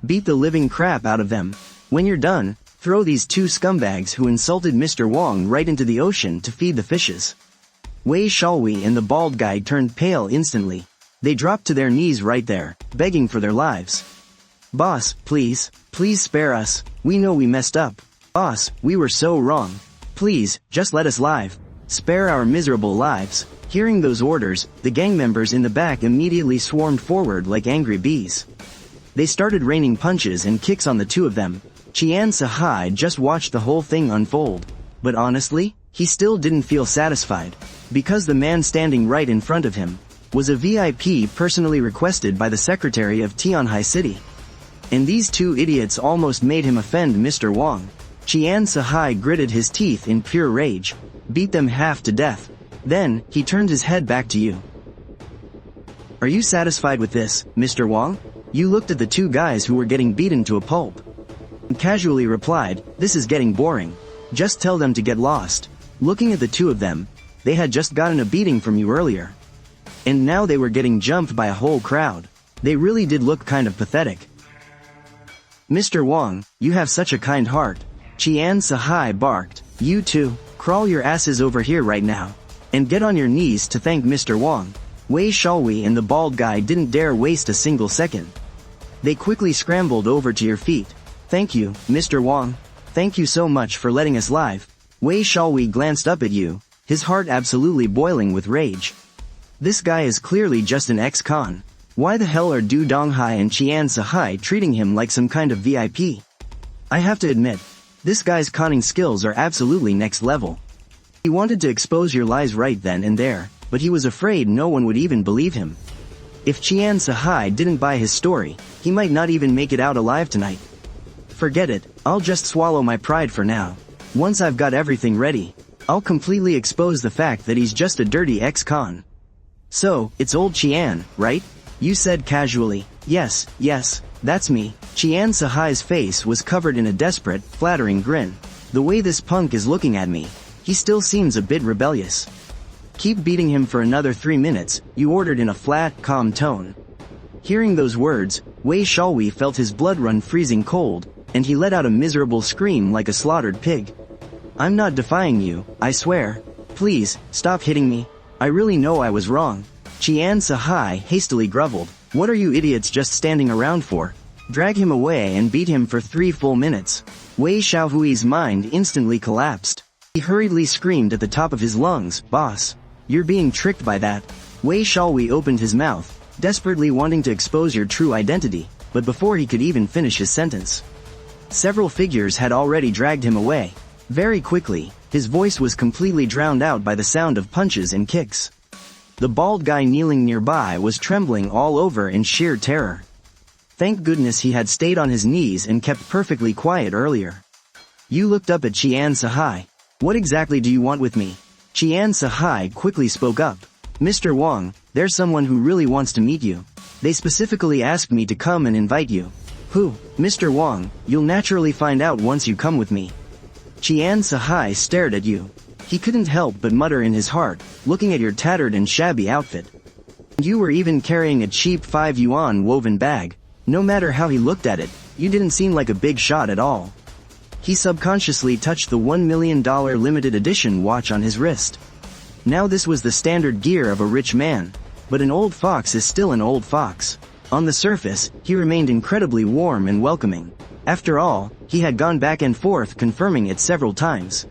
Beat the living crap out of them. When you're done, throw these two scumbags who insulted Mr. Wang right into the ocean to feed the fishes." Wei Shalwi and the bald guy turned pale instantly. They dropped to their knees right there, begging for their lives. "Boss, please spare us. We know we messed up. Boss, we were so wrong. Please, just let us live. Spare our miserable lives." Hearing those orders, the gang members in the back immediately swarmed forward like angry bees. They started raining punches and kicks on the two of them. Qian Sahai just watched the whole thing unfold. But honestly, he still didn't feel satisfied. Because the man standing right in front of him was a VIP personally requested by the secretary of Tianhai City. And these two idiots almost made him offend Mr. Wang. Qian Sahai gritted his teeth in pure rage. Beat them half to death. Then, he turned his head back to you. "Are you satisfied with this, Mr. Wang?" You looked at the two guys who were getting beaten to a pulp. And casually replied, "This is getting boring. Just tell them to get lost." Looking at the two of them, they had just gotten a beating from you earlier. And now they were getting jumped by a whole crowd. They really did look kind of pathetic. "Mr. Wang, you have such a kind heart," Qian Sahai barked. "You two, crawl your asses over here right now. And get on your knees to thank Mr. Wang." Wei Shalwi and the bald guy didn't dare waste a single second. They quickly scrambled over to your feet. "Thank you, Mr. Wang. Thank you so much for letting us live." Wei Shalwi glanced up at you, his heart absolutely boiling with rage. This guy is clearly just an ex-con. Why the hell are Du Donghai and Qian Sahai treating him like some kind of VIP? I have to admit, this guy's conning skills are absolutely next level. He wanted to expose your lies right then and there, but he was afraid no one would even believe him. If Qian Sahai didn't buy his story, he might not even make it out alive tonight. Forget it, I'll just swallow my pride for now. Once I've got everything ready, I'll completely expose the fact that he's just a dirty ex-con. So, it's old Qian, right? You said casually. Yes, that's me. Qian Sahai's face was covered in a desperate, flattering grin. The way this punk is looking at me, he still seems a bit rebellious. Keep beating him for another 3 minutes, you ordered in a flat, calm tone. Hearing those words, Wei Shalwi felt his blood run freezing cold, and he let out a miserable scream like a slaughtered pig. I'm not defying you, I swear. Please, stop hitting me. I really know I was wrong. Qian Sahai hastily groveled. What are you idiots just standing around for? Drag him away and beat him for 3 full minutes. Wei Xiaohui's mind instantly collapsed. He hurriedly screamed at the top of his lungs, Boss, you're being tricked by that. Wei Xiaohui opened his mouth, desperately wanting to expose your true identity, but before he could even finish his sentence, several figures had already dragged him away. Very quickly, his voice was completely drowned out by the sound of punches and kicks. The bald guy kneeling nearby was trembling all over in sheer terror. Thank goodness he had stayed on his knees and kept perfectly quiet earlier. You looked up at Qian Sahai. What exactly do you want with me? Qian Sahai quickly spoke up. Mr. Wang, there's someone who really wants to meet you. They specifically asked me to come and invite you. Who? Mr. Wang, you'll naturally find out once you come with me. Qian Sahai stared at you. He couldn't help but mutter in his heart, looking at your tattered and shabby outfit. You were even carrying a cheap 5 yuan woven bag. No matter how he looked at it, you didn't seem like a big shot at all. He subconsciously touched the $1 million limited edition watch on his wrist. Now this was the standard gear of a rich man, but an old fox is still an old fox. On the surface, he remained incredibly warm and welcoming. After all, he had gone back and forth confirming it several times.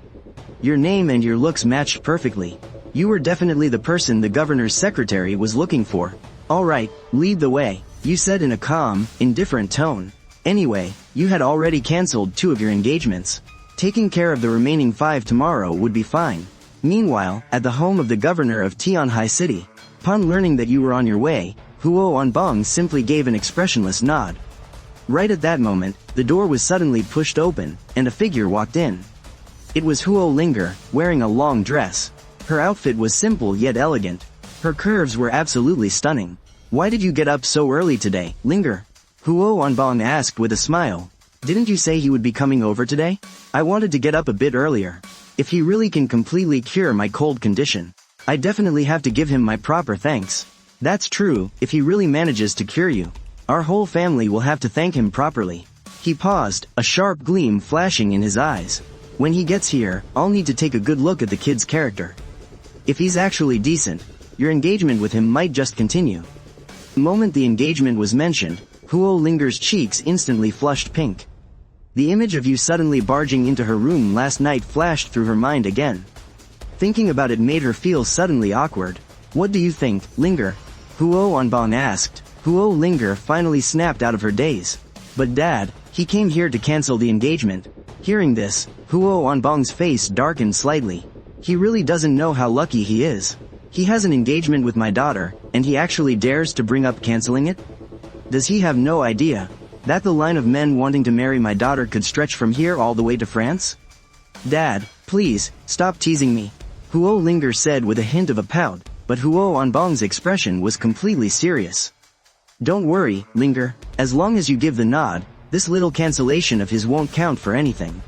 Your name and your looks matched perfectly. You were definitely the person the governor's secretary was looking for. Alright, lead the way, you said in a calm, indifferent tone. Anyway, you had already cancelled 2 of your engagements. Taking care of the remaining 5 tomorrow would be fine. Meanwhile, at the home of the governor of Tianhai City, upon learning that you were on your way, Huo Onbong simply gave an expressionless nod. Right at that moment, the door was suddenly pushed open, and a figure walked in. It was Huo Linger, wearing a long dress. Her outfit was simple yet elegant. Her curves were absolutely stunning. Why did you get up so early today, Linger? Huo Onbong asked with a smile. Didn't you say he would be coming over today? I wanted to get up a bit earlier. If he really can completely cure my cold condition, I definitely have to give him my proper thanks. That's true, if he really manages to cure you. Our whole family will have to thank him properly. He paused, a sharp gleam flashing in his eyes. When he gets here, I'll need to take a good look at the kid's character. If he's actually decent, your engagement with him might just continue. The moment the engagement was mentioned, Huo Linger's cheeks instantly flushed pink. The image of you suddenly barging into her room last night flashed through her mind again. Thinking about it made her feel suddenly awkward. What do you think, Linger? Huo Onbong asked. Huo Linger finally snapped out of her daze. But Dad, he came here to cancel the engagement. Hearing this, Huo Onbong's face darkened slightly. He really doesn't know how lucky he is. He has an engagement with my daughter, and he actually dares to bring up canceling it? Does he have no idea that the line of men wanting to marry my daughter could stretch from here all the way to France? Dad, please, stop teasing me, Huo Linger said with a hint of a pout, but Huo Onbong's expression was completely serious. Don't worry, Linger, as long as you give the nod, this little cancellation of his won't count for anything.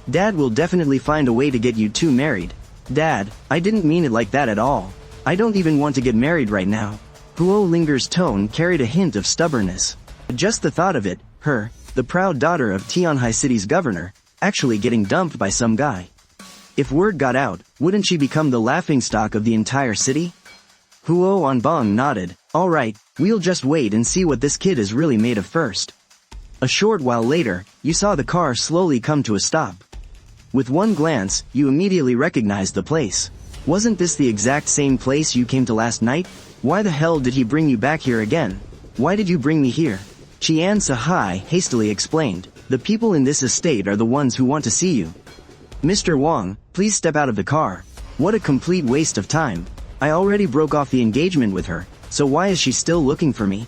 Dad will definitely find a way to get you 2 married. Dad, I didn't mean it like that at all. I don't even want to get married right now. Huo Linger's tone carried a hint of stubbornness. Just the thought of it, her, the proud daughter of Tianhai City's governor, actually getting dumped by some guy. If word got out, wouldn't she become the laughingstock of the entire city? Huo Onbong nodded. Alright, we'll just wait and see what this kid is really made of first. A short while later, you saw the car slowly come to a stop. With one glance, you immediately recognized the place. Wasn't this the exact same place you came to last night? Why the hell did he bring you back here again? Why did you bring me here? Qian Sahai hastily explained. The people in this estate are the ones who want to see you. Mr. Wang, please step out of the car. What a complete waste of time. I already broke off the engagement with her, so why is she still looking for me?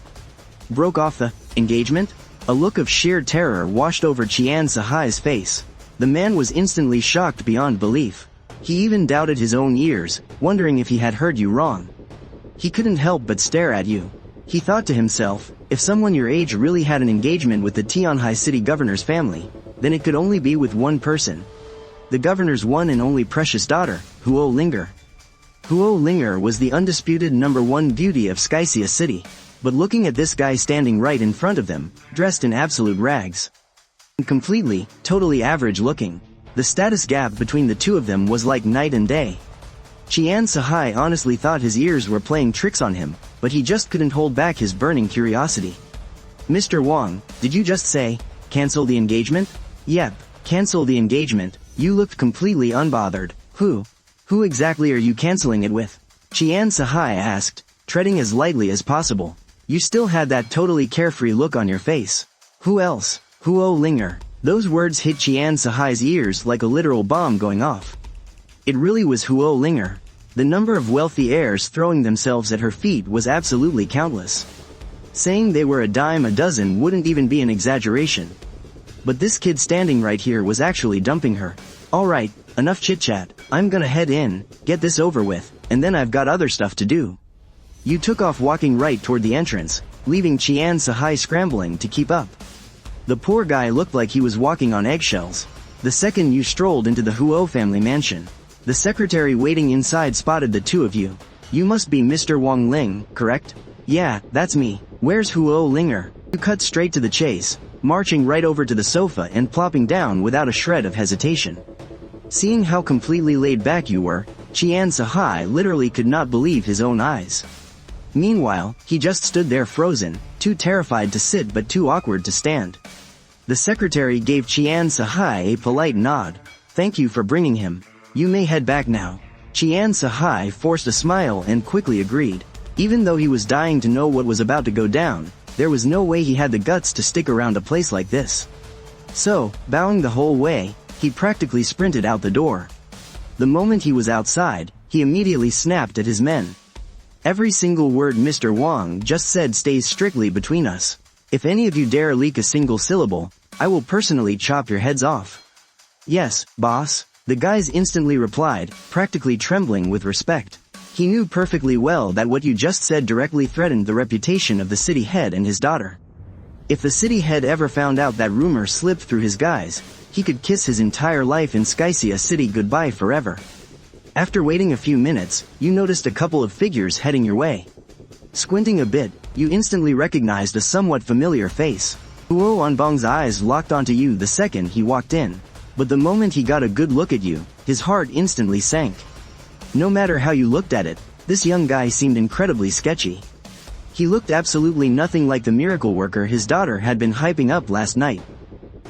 Broke off the engagement? A look of sheer terror washed over Qian Sahai's face. The man was instantly shocked beyond belief. He even doubted his own ears, wondering if he had heard you wrong. He couldn't help but stare at you. He thought to himself, if someone your age really had an engagement with the Tianhai city governor's family, then it could only be with one person. The governor's one and only precious daughter, Huo Linger. Huo Linger was the undisputed #1 beauty of Skycia City, but looking at this guy standing right in front of them, dressed in absolute rags. Completely, totally average looking. The status gap between the two of them was like night and day. Qian Sahai honestly thought his ears were playing tricks on him, but he just couldn't hold back his burning curiosity. Mr. Wang, did you just say, cancel the engagement? Yep, cancel the engagement. You looked completely unbothered. Who exactly are you canceling it with? Qian Sahai asked, treading as lightly as possible. You still had that totally carefree look on your face. Who else? Huo Linger. Those words hit Qian Sahai's ears like a literal bomb going off. It really was Huo Linger. The number of wealthy heirs throwing themselves at her feet was absolutely countless. Saying they were a dime a dozen wouldn't even be an exaggeration. But this kid standing right here was actually dumping her. Alright, enough chit-chat, I'm gonna head in, get this over with, and then I've got other stuff to do. You took off walking right toward the entrance, leaving Qian Sahai scrambling to keep up. The poor guy looked like he was walking on eggshells. The second you strolled into the Huo family mansion, the secretary waiting inside spotted the two of you. You must be Mr. Wang Ling, correct? Yeah, that's me. Where's Huo Linger? You cut straight to the chase, marching right over to the sofa and plopping down without a shred of hesitation. Seeing how completely laid back you were, Qian Sahai literally could not believe his own eyes. Meanwhile, he just stood there frozen, too terrified to sit but too awkward to stand. The secretary gave Qian Sahai a polite nod. Thank you for bringing him. You may head back now. Qian Sahai forced a smile and quickly agreed. Even though he was dying to know what was about to go down, there was no way he had the guts to stick around a place like this. So, bowing the whole way, he practically sprinted out the door. The moment he was outside, he immediately snapped at his men. Every single word Mr. Wang just said stays strictly between us. If any of you dare leak a single syllable, I will personally chop your heads off. Yes, boss, the guys instantly replied, practically trembling with respect. He knew perfectly well that what you just said directly threatened the reputation of the city head and his daughter. If the city head ever found out that rumor slipped through his guise, he could kiss his entire life in Skycia City goodbye forever. After waiting a few minutes, you noticed a couple of figures heading your way. Squinting a bit, you instantly recognized a somewhat familiar face. Huo Anbong's eyes locked onto you the second he walked in. But the moment he got a good look at you, his heart instantly sank. No matter how you looked at it, this young guy seemed incredibly sketchy. He looked absolutely nothing like the miracle worker his daughter had been hyping up last night.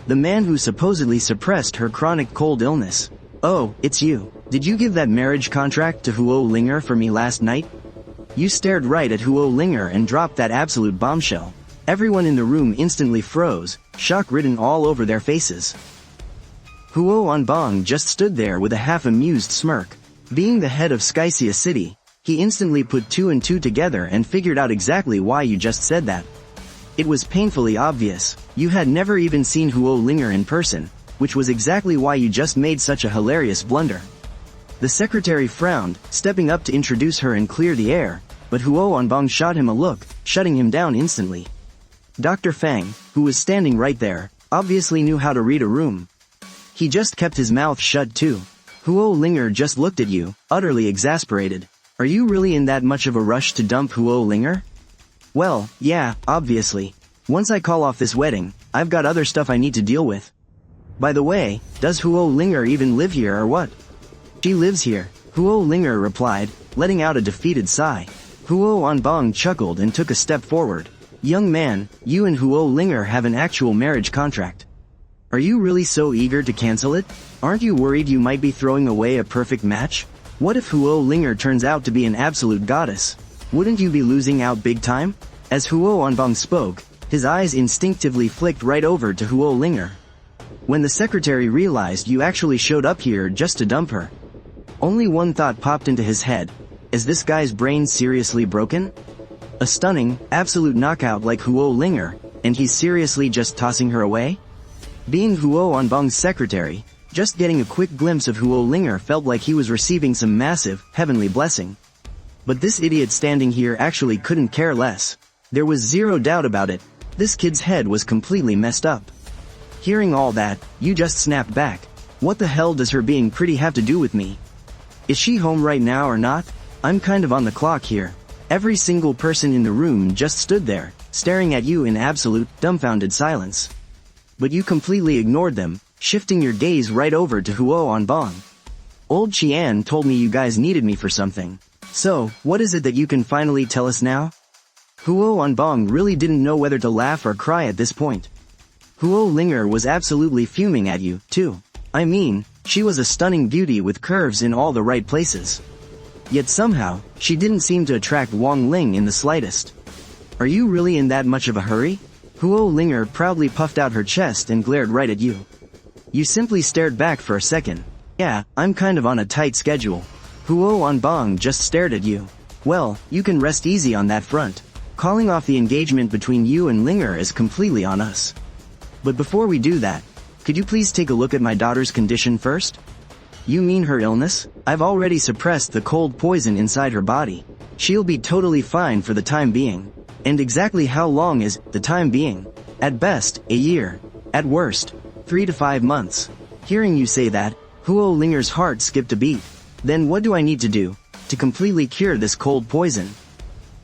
The man who supposedly suppressed her chronic cold illness. Oh, it's you. Did you give that marriage contract to Huo Linger for me last night? You stared right at Huo Linger and dropped that absolute bombshell. Everyone in the room instantly froze, shock written all over their faces. Huo Anbong just stood there with a half-amused smirk. Being the head of Skycia City, he instantly put two and two together and figured out exactly why you just said that. It was painfully obvious. You had never even seen Huo Linger in person, which was exactly why you just made such a hilarious blunder. The secretary frowned, stepping up to introduce her and clear the air, but Huo Anbong shot him a look, shutting him down instantly. Dr. Fang, who was standing right there, obviously knew how to read a room. He just kept his mouth shut too. Huo Linger just looked at you, utterly exasperated. Are you really in that much of a rush to dump Huo Linger? Well, yeah, obviously. Once I call off this wedding, I've got other stuff I need to deal with. By the way, does Huo Linger even live here or what? She lives here, Huo Linger replied, letting out a defeated sigh. Huo Anbong chuckled and took a step forward. Young man, you and Huo Linger have an actual marriage contract. Are you really so eager to cancel it? Aren't you worried you might be throwing away a perfect match? What if Huo Linger turns out to be an absolute goddess? Wouldn't you be losing out big time? As Huo Onbong spoke, his eyes instinctively flicked right over to Huo Linger. When the secretary realized you actually showed up here just to dump her, only one thought popped into his head. Is this guy's brain seriously broken? A stunning, absolute knockout like Huo Linger, and he's seriously just tossing her away? Being Huo Onbong's secretary, just getting a quick glimpse of Huo Linger felt like he was receiving some massive, heavenly blessing. But this idiot standing here actually couldn't care less. There was zero doubt about it. This kid's head was completely messed up. Hearing all that, you just snapped back. What the hell does her being pretty have to do with me? Is she home right now or not? I'm kind of on the clock here. Every single person in the room just stood there, staring at you in absolute, dumbfounded silence. But you completely ignored them, shifting your gaze right over to Huo Onbong. Old Qian told me you guys needed me for something. So, what is it that you can finally tell us now? Huo Onbong really didn't know whether to laugh or cry at this point. Huo Linger was absolutely fuming at you, too. I mean, she was a stunning beauty with curves in all the right places. Yet somehow, she didn't seem to attract Wang Ling in the slightest. Are you really in that much of a hurry? Huo Linger proudly puffed out her chest and glared right at you. You simply stared back for a second. Yeah, I'm kind of on a tight schedule. Huo Onbong just stared at you. Well, you can rest easy on that front. Calling off the engagement between you and Linger is completely on us. But before we do that, could you please take a look at my daughter's condition first? You mean her illness? I've already suppressed the cold poison inside her body. She'll be totally fine for the time being. And exactly how long is the time being? At best, a year. At worst, 3 to 5 months. Hearing you say that, Huo Linger's heart skipped a beat. Then what do I need to do to completely cure this cold poison?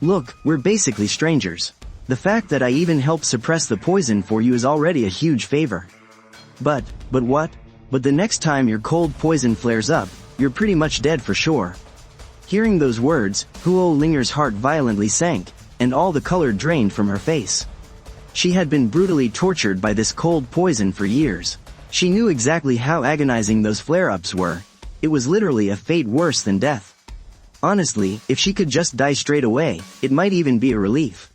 Look, we're basically strangers. The fact that I even helped suppress the poison for you is already a huge favor. But what? But the next time your cold poison flares up, you're pretty much dead for sure. Hearing those words, Huo Linger's heart violently sank, and all the color drained from her face. She had been brutally tortured by this cold poison for years. She knew exactly how agonizing those flare-ups were. It was literally a fate worse than death. Honestly, if she could just die straight away, it might even be a relief.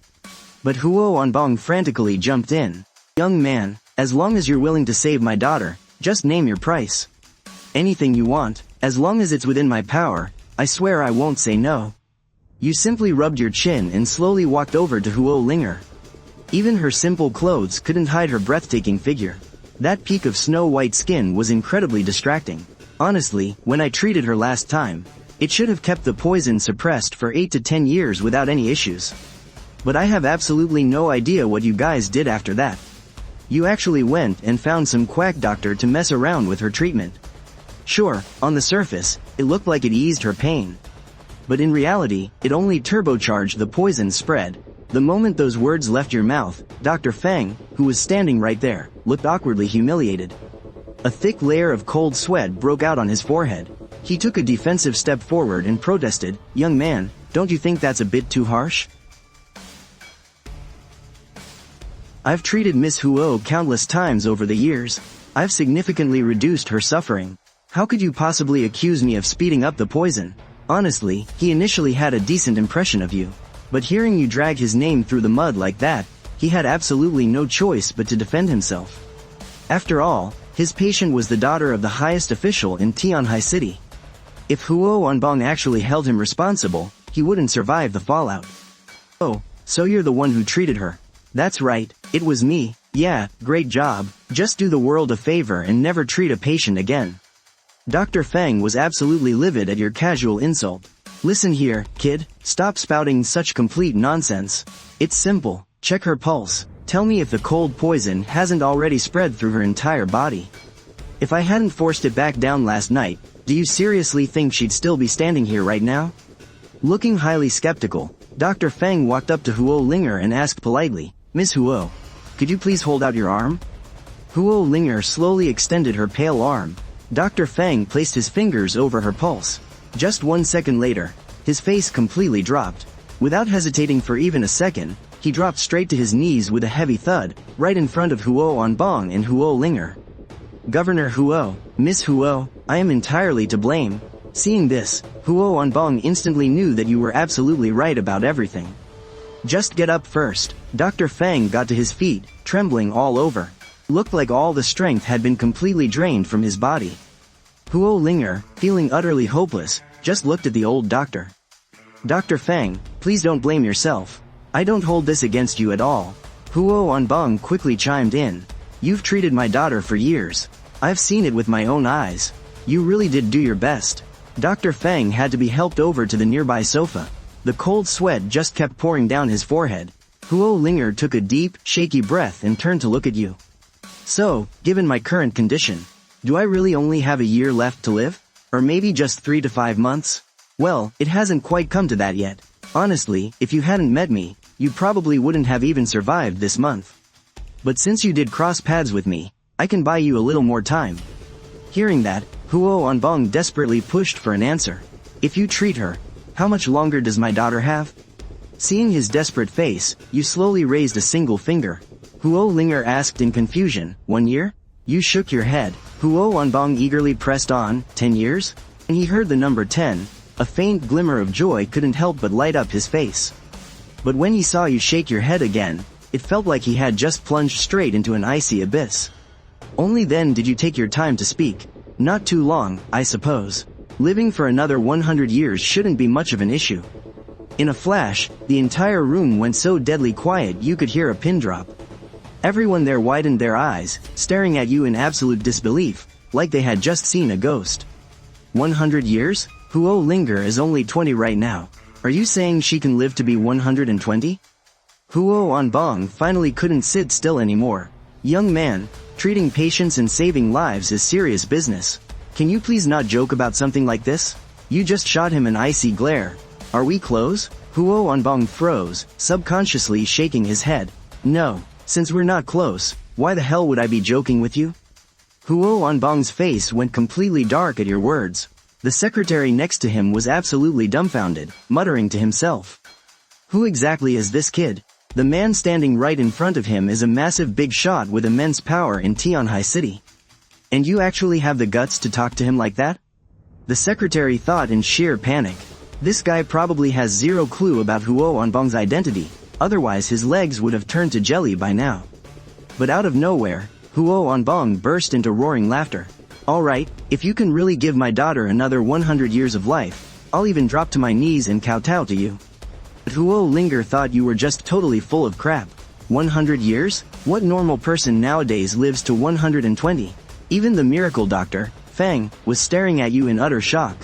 But Huo Onbong frantically jumped in. Young man, as long as you're willing to save my daughter, just name your price. Anything you want, as long as it's within my power, I swear I won't say no. You simply rubbed your chin and slowly walked over to Huo Linger. Even her simple clothes couldn't hide her breathtaking figure. That peak of snow-white skin was incredibly distracting. Honestly, when I treated her last time, it should have kept the poison suppressed for 8 to 10 years without any issues. But I have absolutely no idea what you guys did after that. You actually went and found some quack doctor to mess around with her treatment. Sure, on the surface, it looked like it eased her pain. But in reality, it only turbocharged the poison spread. The moment those words left your mouth, Dr. Feng, who was standing right there, looked awkwardly humiliated. A thick layer of cold sweat broke out on his forehead. He took a defensive step forward and protested, "Young man, don't you think that's a bit too harsh? I've treated Miss Huo countless times over the years. I've significantly reduced her suffering. How could you possibly accuse me of speeding up the poison?" Honestly, he initially had a decent impression of you. But hearing you drag his name through the mud like that, he had absolutely no choice but to defend himself. After all, his patient was the daughter of the highest official in Tianhai City. If Huo Onbong actually held him responsible, he wouldn't survive the fallout. Oh, so you're the one who treated her. That's right, it was me. Yeah, great job. Just do the world a favor and never treat a patient again. Dr. Feng was absolutely livid at your casual insult. Listen here, kid, stop spouting such complete nonsense. It's simple, check her pulse. Tell me if the cold poison hasn't already spread through her entire body. If I hadn't forced it back down last night, do you seriously think she'd still be standing here right now? Looking highly skeptical, Dr. Feng walked up to Huo Linger and asked politely, "Miss Huo, could you please hold out your arm?" Huo Linger slowly extended her pale arm. Dr. Feng placed his fingers over her pulse. Just 1 second later, his face completely dropped. Without hesitating for even a second, he dropped straight to his knees with a heavy thud, right in front of Huo Onbong and Huo Linger. "Governor Huo, Miss Huo, I am entirely to blame." Seeing this, Huo Onbong instantly knew that you were absolutely right about everything. Just get up first. Dr. Fang got to his feet, trembling all over. Looked like all the strength had been completely drained from his body. Huo Linger, feeling utterly hopeless, just looked at the old doctor. Dr. Fang, please don't blame yourself. I don't hold this against you at all. Huo Onbong quickly chimed in. You've treated my daughter for years. I've seen it with my own eyes. You really did do your best. Dr. Fang had to be helped over to the nearby sofa. The cold sweat just kept pouring down his forehead. Huo Linger took a deep, shaky breath and turned to look at you. So, given my current condition, do I really only have a year left to live? Or maybe just 3 to 5 months? Well, it hasn't quite come to that yet. Honestly, if you hadn't met me, you probably wouldn't have even survived this month. But since you did cross paths with me, I can buy you a little more time. Hearing that, Huo Onbong desperately pushed for an answer. If you treat her, how much longer does my daughter have? Seeing his desperate face, you slowly raised a single finger. Huo Linger asked in confusion, 1 year? You shook your head. Huo Onbong eagerly pressed on, 10 years? And he heard the number 10, a faint glimmer of joy couldn't help but light up his face. But when he saw you shake your head again, it felt like he had just plunged straight into an icy abyss. Only then did you take your time to speak. Not too long, I suppose. Living for another 100 years shouldn't be much of an issue. In a flash, the entire room went so deadly quiet you could hear a pin drop. Everyone there widened their eyes, staring at you in absolute disbelief, like they had just seen a ghost. 100 years? Huo Linger is only 20 right now. Are you saying she can live to be 120? Huo Onbong finally couldn't sit still anymore. Young man, treating patients and saving lives is serious business. Can you please not joke about something like this? You just shot him an icy glare. Are we close? Huo Onbong froze, subconsciously shaking his head. No, since we're not close, why the hell would I be joking with you? Huo Onbong's face went completely dark at your words. The secretary next to him was absolutely dumbfounded, muttering to himself. Who exactly is this kid? The man standing right in front of him is a massive big shot with immense power in Tianhai City. And you actually have the guts to talk to him like that? The secretary thought in sheer panic. This guy probably has zero clue about Huo Onbong's identity, otherwise his legs would have turned to jelly by now. But out of nowhere, Huo Onbong burst into roaring laughter. Alright, if you can really give my daughter another 100 years of life, I'll even drop to my knees and kowtow to you. But Huo Linger thought you were just totally full of crap. 100 years? What normal person nowadays lives to 120? Even the miracle doctor, Fang, was staring at you in utter shock.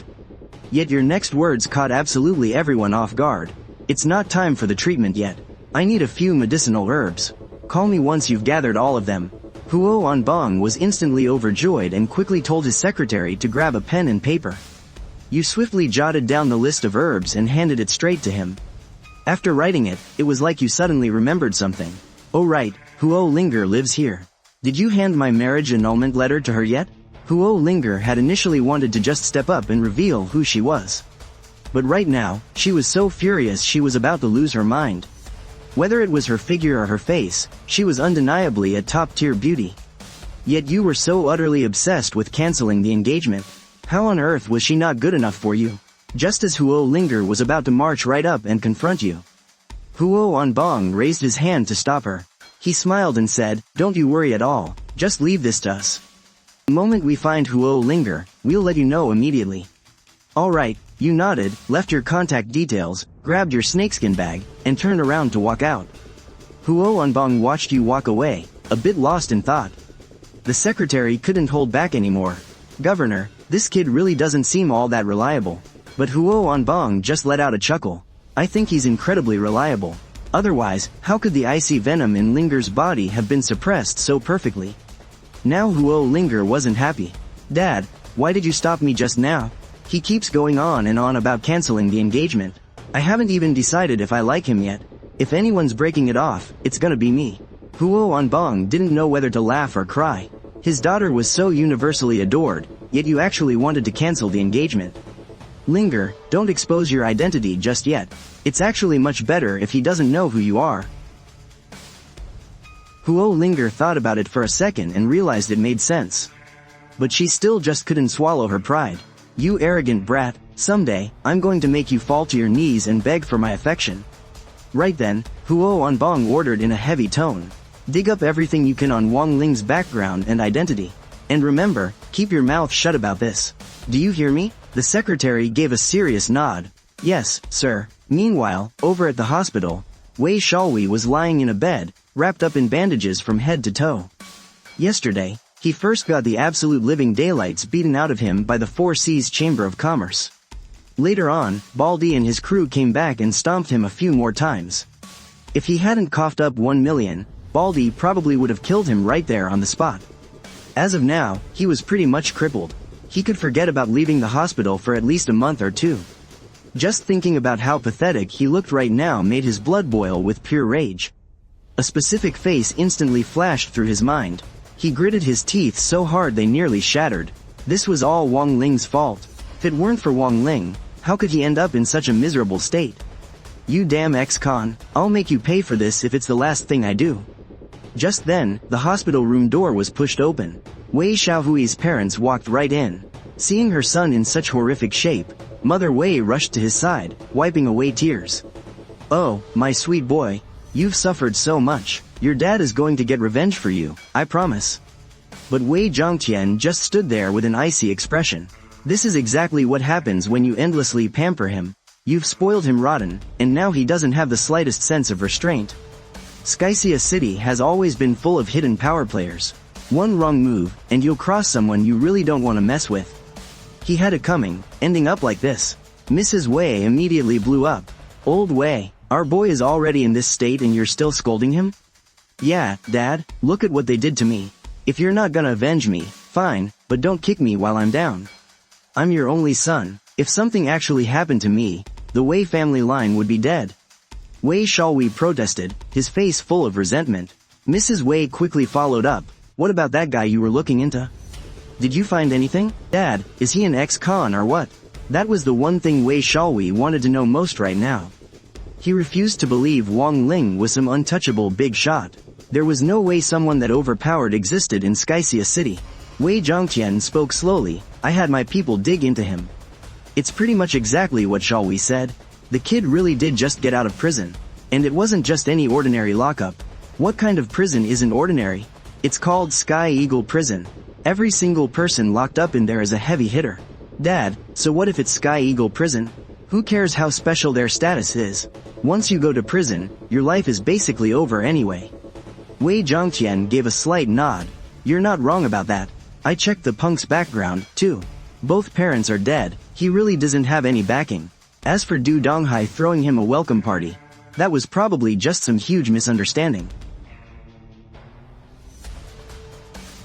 Yet your next words caught absolutely everyone off guard. It's not time for the treatment yet. I need a few medicinal herbs. Call me once you've gathered all of them. Huo Onbong was instantly overjoyed and quickly told his secretary to grab a pen and paper. You swiftly jotted down the list of herbs and handed it straight to him. After writing it, it was like you suddenly remembered something. Oh right, Huo Linger lives here. Did you hand my marriage annulment letter to her yet? Huo Linger had initially wanted to just step up and reveal who she was. But right now, she was so furious she was about to lose her mind. Whether it was her figure or her face, she was undeniably a top-tier beauty. Yet you were so utterly obsessed with canceling the engagement. How on earth was she not good enough for you? Just as Huo Linger was about to march right up and confront you, Huo Onbong raised his hand to stop her. He smiled and said, "Don't you worry at all, just leave this to us. The moment we find Huo Linger, we'll let you know immediately." Alright, you nodded, left your contact details, grabbed your snakeskin bag, and turned around to walk out. Huo Onbong watched you walk away, a bit lost in thought. The secretary couldn't hold back anymore. Governor, this kid really doesn't seem all that reliable. But Huo Onbong just let out a chuckle. I think he's incredibly reliable. Otherwise, how could the icy venom in Linger's body have been suppressed so perfectly? Now Huo Linger wasn't happy. Dad, why did you stop me just now? He keeps going on and on about canceling the engagement. I haven't even decided if I like him yet. If anyone's breaking it off, it's gonna be me. Huo Onbong didn't know whether to laugh or cry. His daughter was so universally adored, yet you actually wanted to cancel the engagement. Linger, don't expose your identity just yet. It's actually much better if he doesn't know who you are. Huo Linger thought about it for a second and realized it made sense. But she still just couldn't swallow her pride. You arrogant brat, someday, I'm going to make you fall to your knees and beg for my affection. Right then, Huo Onbong ordered in a heavy tone. Dig up everything you can on Wang Ling's background and identity. And remember, keep your mouth shut about this. Do you hear me? The secretary gave a serious nod. Yes, sir. Meanwhile, over at the hospital, Wei Shalwi was lying in a bed, wrapped up in bandages from head to toe. Yesterday, he first got the absolute living daylights beaten out of him by the Four Seas Chamber of Commerce. Later on, Baldy and his crew came back and stomped him a few more times. If he hadn't coughed up 1 million, Baldy probably would have killed him right there on the spot. As of now, he was pretty much crippled. He could forget about leaving the hospital for at least a month or two. Just thinking about how pathetic he looked right now made his blood boil with pure rage. A specific face instantly flashed through his mind. He gritted his teeth so hard they nearly shattered. This was all Wang Ling's fault. If it weren't for Wang Ling, how could he end up in such a miserable state? You damn ex-con, I'll make you pay for this if it's the last thing I do. Just then, the hospital room door was pushed open. Wei Xiaohui's parents walked right in. Seeing her son in such horrific shape, Mother Wei rushed to his side, wiping away tears. Oh, my sweet boy, you've suffered so much. Your dad is going to get revenge for you, I promise. But Wei Zhongtian just stood there with an icy expression. This is exactly what happens when you endlessly pamper him. You've spoiled him rotten, and now he doesn't have the slightest sense of restraint. Skycia City has always been full of hidden power players. One wrong move, and you'll cross someone you really don't want to mess with. He had it coming, ending up like this. Mrs. Wei immediately blew up. Old Wei, our boy is already in this state and you're still scolding him? Yeah, Dad, look at what they did to me. If you're not gonna avenge me, fine, but don't kick me while I'm down. I'm your only son. If something actually happened to me, the Wei family line would be dead. Wei Shalwi protested, his face full of resentment. Mrs. Wei quickly followed up. What about that guy you were looking into? Did you find anything? Dad, is he an ex-con or what? That was the one thing Wei Shalwi wanted to know most right now. He refused to believe Wang Ling was some untouchable big shot. There was no way someone that overpowered existed in Skycia City. Wei Zhongtian spoke slowly. I had my people dig into him. It's pretty much exactly what Shalwi said. The kid really did just get out of prison. And it wasn't just any ordinary lockup. What kind of prison isn't ordinary? It's called Sky Eagle Prison. Every single person locked up in there is a heavy hitter. Dad, so what if it's Sky Eagle Prison? Who cares how special their status is? Once you go to prison, your life is basically over anyway. Wei Zhongtian gave a slight nod. You're not wrong about that. I checked the punk's background, too. Both parents are dead. He really doesn't have any backing. As for Du Donghai throwing him a welcome party, that was probably just some huge misunderstanding.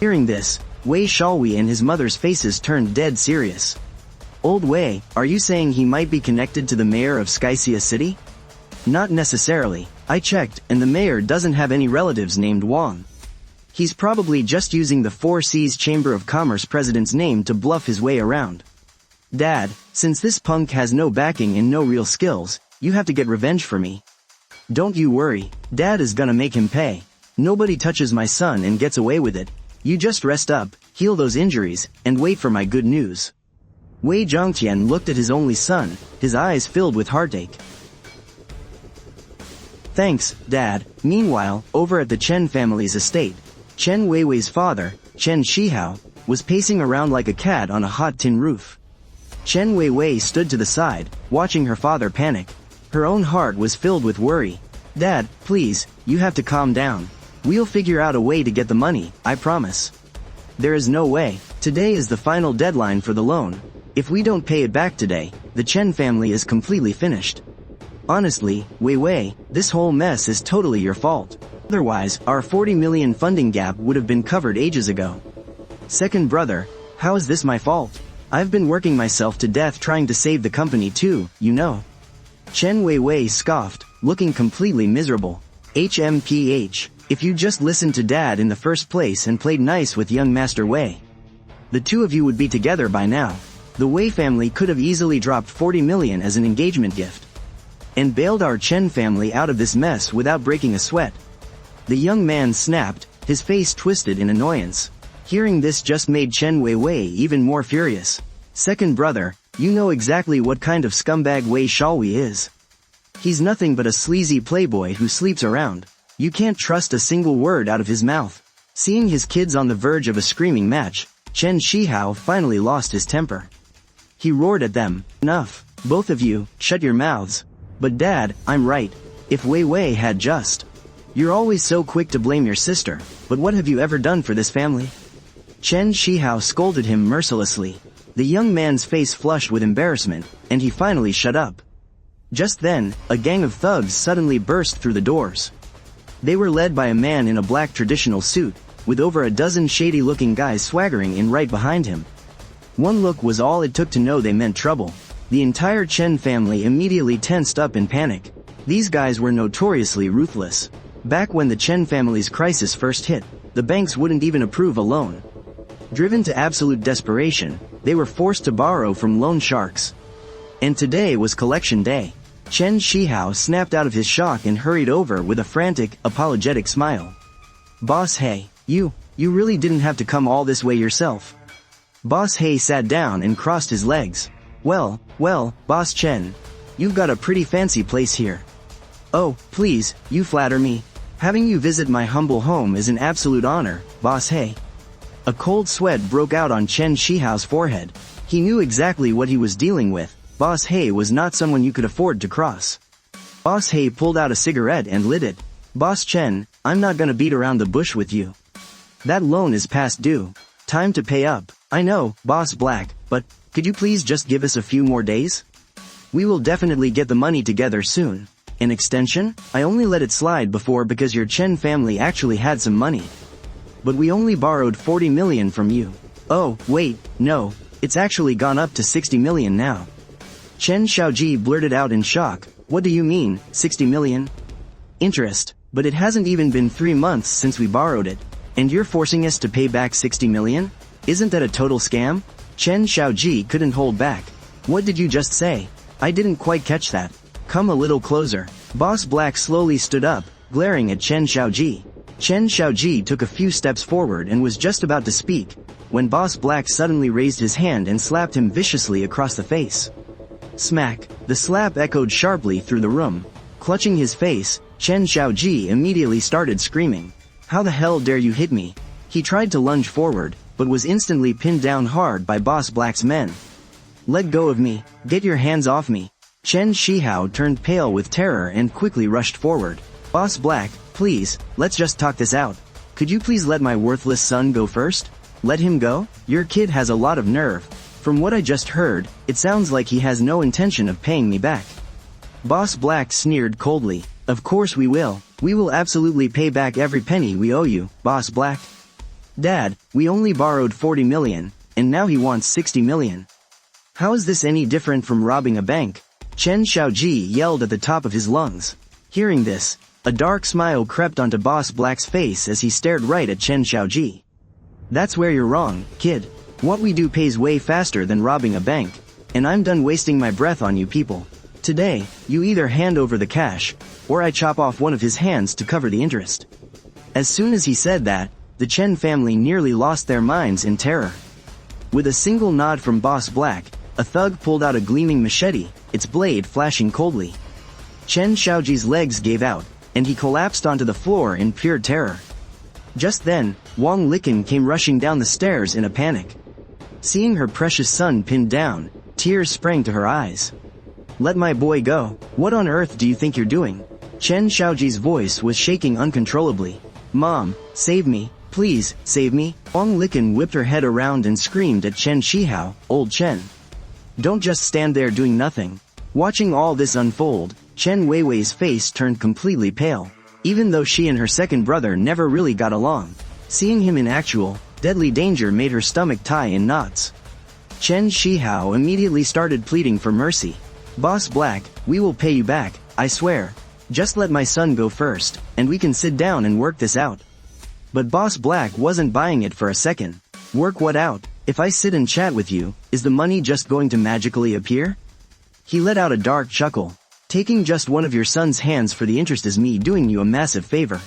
Hearing this, Wei Shalwi and his mother's faces turned dead serious. Old Wei, are you saying he might be connected to the mayor of Skycia City? Not necessarily. I checked, and the mayor doesn't have any relatives named Wang. He's probably just using the Four Seas Chamber of Commerce president's name to bluff his way around. Dad, since this punk has no backing and no real skills, you have to get revenge for me. Don't you worry, Dad is gonna make him pay. Nobody touches my son and gets away with it. You just rest up, heal those injuries, and wait for my good news. Wei Zhongtian looked at his only son, his eyes filled with heartache. Thanks, Dad. Meanwhile, over at the Chen family's estate, Chen Weiwei's father, Chen Shihao, was pacing around like a cat on a hot tin roof. Chen Weiwei stood to the side, watching her father panic. Her own heart was filled with worry. Dad, please, you have to calm down. We'll figure out a way to get the money, I promise. There is no way. Today is the final deadline for the loan. If we don't pay it back today, the Chen family is completely finished. Honestly, Weiwei, this whole mess is totally your fault. Otherwise, our 40 million funding gap would have been covered ages ago. Second brother, how is this my fault? I've been working myself to death trying to save the company too, you know. Chen Weiwei scoffed, looking completely miserable. HMPH, if you just listened to Dad in the first place and played nice with young Master Wei, the two of you would be together by now. The Wei family could have easily dropped 40 million as an engagement gift. And bailed our Chen family out of this mess without breaking a sweat. The young man snapped, his face twisted in annoyance. Hearing this just made Chen Weiwei even more furious. Second brother, you know exactly what kind of scumbag Wei Shalwi is. He's nothing but a sleazy playboy who sleeps around. You can't trust a single word out of his mouth. Seeing his kids on the verge of a screaming match, Chen Shihao finally lost his temper. He roared at them, "Enough, both of you, shut your mouths." "But Dad, I'm right. If Wei Wei had just..." "You're always so quick to blame your sister, but what have you ever done for this family?" Chen Shihao scolded him mercilessly. The young man's face flushed with embarrassment, and he finally shut up. Just then, a gang of thugs suddenly burst through the doors. They were led by a man in a black traditional suit, with over a dozen shady-looking guys swaggering in right behind him. One look was all it took to know they meant trouble. The entire Chen family immediately tensed up in panic. These guys were notoriously ruthless. Back when the Chen family's crisis first hit, the banks wouldn't even approve a loan. Driven to absolute desperation, they were forced to borrow from loan sharks. And today was collection day. Chen Shihao snapped out of his shock and hurried over with a frantic, apologetic smile. "Boss He, you really didn't have to come all this way yourself." Boss He sat down and crossed his legs. Well, Boss Chen, you've got a pretty fancy place here." "Oh, please, you flatter me. Having you visit my humble home is an absolute honor, Boss He." A cold sweat broke out on Chen Shihao's forehead. He knew exactly what he was dealing with. Boss He was not someone you could afford to cross. Boss He pulled out a cigarette and lit it. "Boss Chen, I'm not gonna beat around the bush with you. That loan is past due. Time to pay up." "I know, Boss Black, but could you please just give us a few more days? We will definitely get the money together soon." "An extension? I only let it slide before because your Chen family actually had some money. But we only borrowed 40 million from you." "Oh, wait, no, it's actually gone up to 60 million now." Chen Xiaoji blurted out in shock. "What do you mean, 60 million? Interest, but it hasn't even been 3 months since we borrowed it, and you're forcing us to pay back 60 million? Isn't that a total scam?" Chen Xiaoji couldn't hold back. "What did you just say? I didn't quite catch that. Come a little closer." Boss Black slowly stood up, glaring at Chen Xiaoji. Chen Xiaoji took a few steps forward and was just about to speak, when Boss Black suddenly raised his hand and slapped him viciously across the face. Smack! The slap echoed sharply through the room. Clutching his face, Chen Xiaoji immediately started screaming. "How the hell dare you hit me?" He tried to lunge forward, but was instantly pinned down hard by Boss Black's men. "Let go of me, get your hands off me." Chen Shihao turned pale with terror and quickly rushed forward. "Boss Black, please, let's just talk this out. Could you please let my worthless son go first?" "Let him go? Your kid has a lot of nerve. From what I just heard, it sounds like he has no intention of paying me back." Boss Black sneered coldly. "Of course we will. We will absolutely pay back every penny we owe you, Boss Black." "Dad, we only borrowed 40 million, and now he wants 60 million. How is this any different from robbing a bank?" Chen Xiaoji yelled at the top of his lungs. Hearing this, a dark smile crept onto Boss Black's face as he stared right at Chen Xiaoji. "That's where you're wrong, kid. What we do pays way faster than robbing a bank, and I'm done wasting my breath on you people. Today, you either hand over the cash, or I chop off one of his hands to cover the interest." As soon as he said that, the Chen family nearly lost their minds in terror. With a single nod from Boss Black, a thug pulled out a gleaming machete, its blade flashing coldly. Chen Xiaoji's legs gave out, and he collapsed onto the floor in pure terror. Just then, Wang Liken came rushing down the stairs in a panic. Seeing her precious son pinned down, tears sprang to her eyes. "Let my boy go. What on earth do you think you're doing?" Chen Xiaoji's voice was shaking uncontrollably. "Mom, save me, please, save me." Wang Liken whipped her head around and screamed at Chen Shihao, "Old Chen. Don't just stand there doing nothing." Watching all this unfold, Chen Weiwei's face turned completely pale. Even though she and her second brother never really got along, seeing him in actual, deadly danger made her stomach tie in knots. Chen Shihao immediately started pleading for mercy. "Boss Black, we will pay you back, I swear. Just let my son go first, and we can sit down and work this out." But Boss Black wasn't buying it for a second. "Work what out? If I sit and chat with you, is the money just going to magically appear?" He let out a dark chuckle. "Taking just one of your son's hands for the interest is me doing you a massive favor.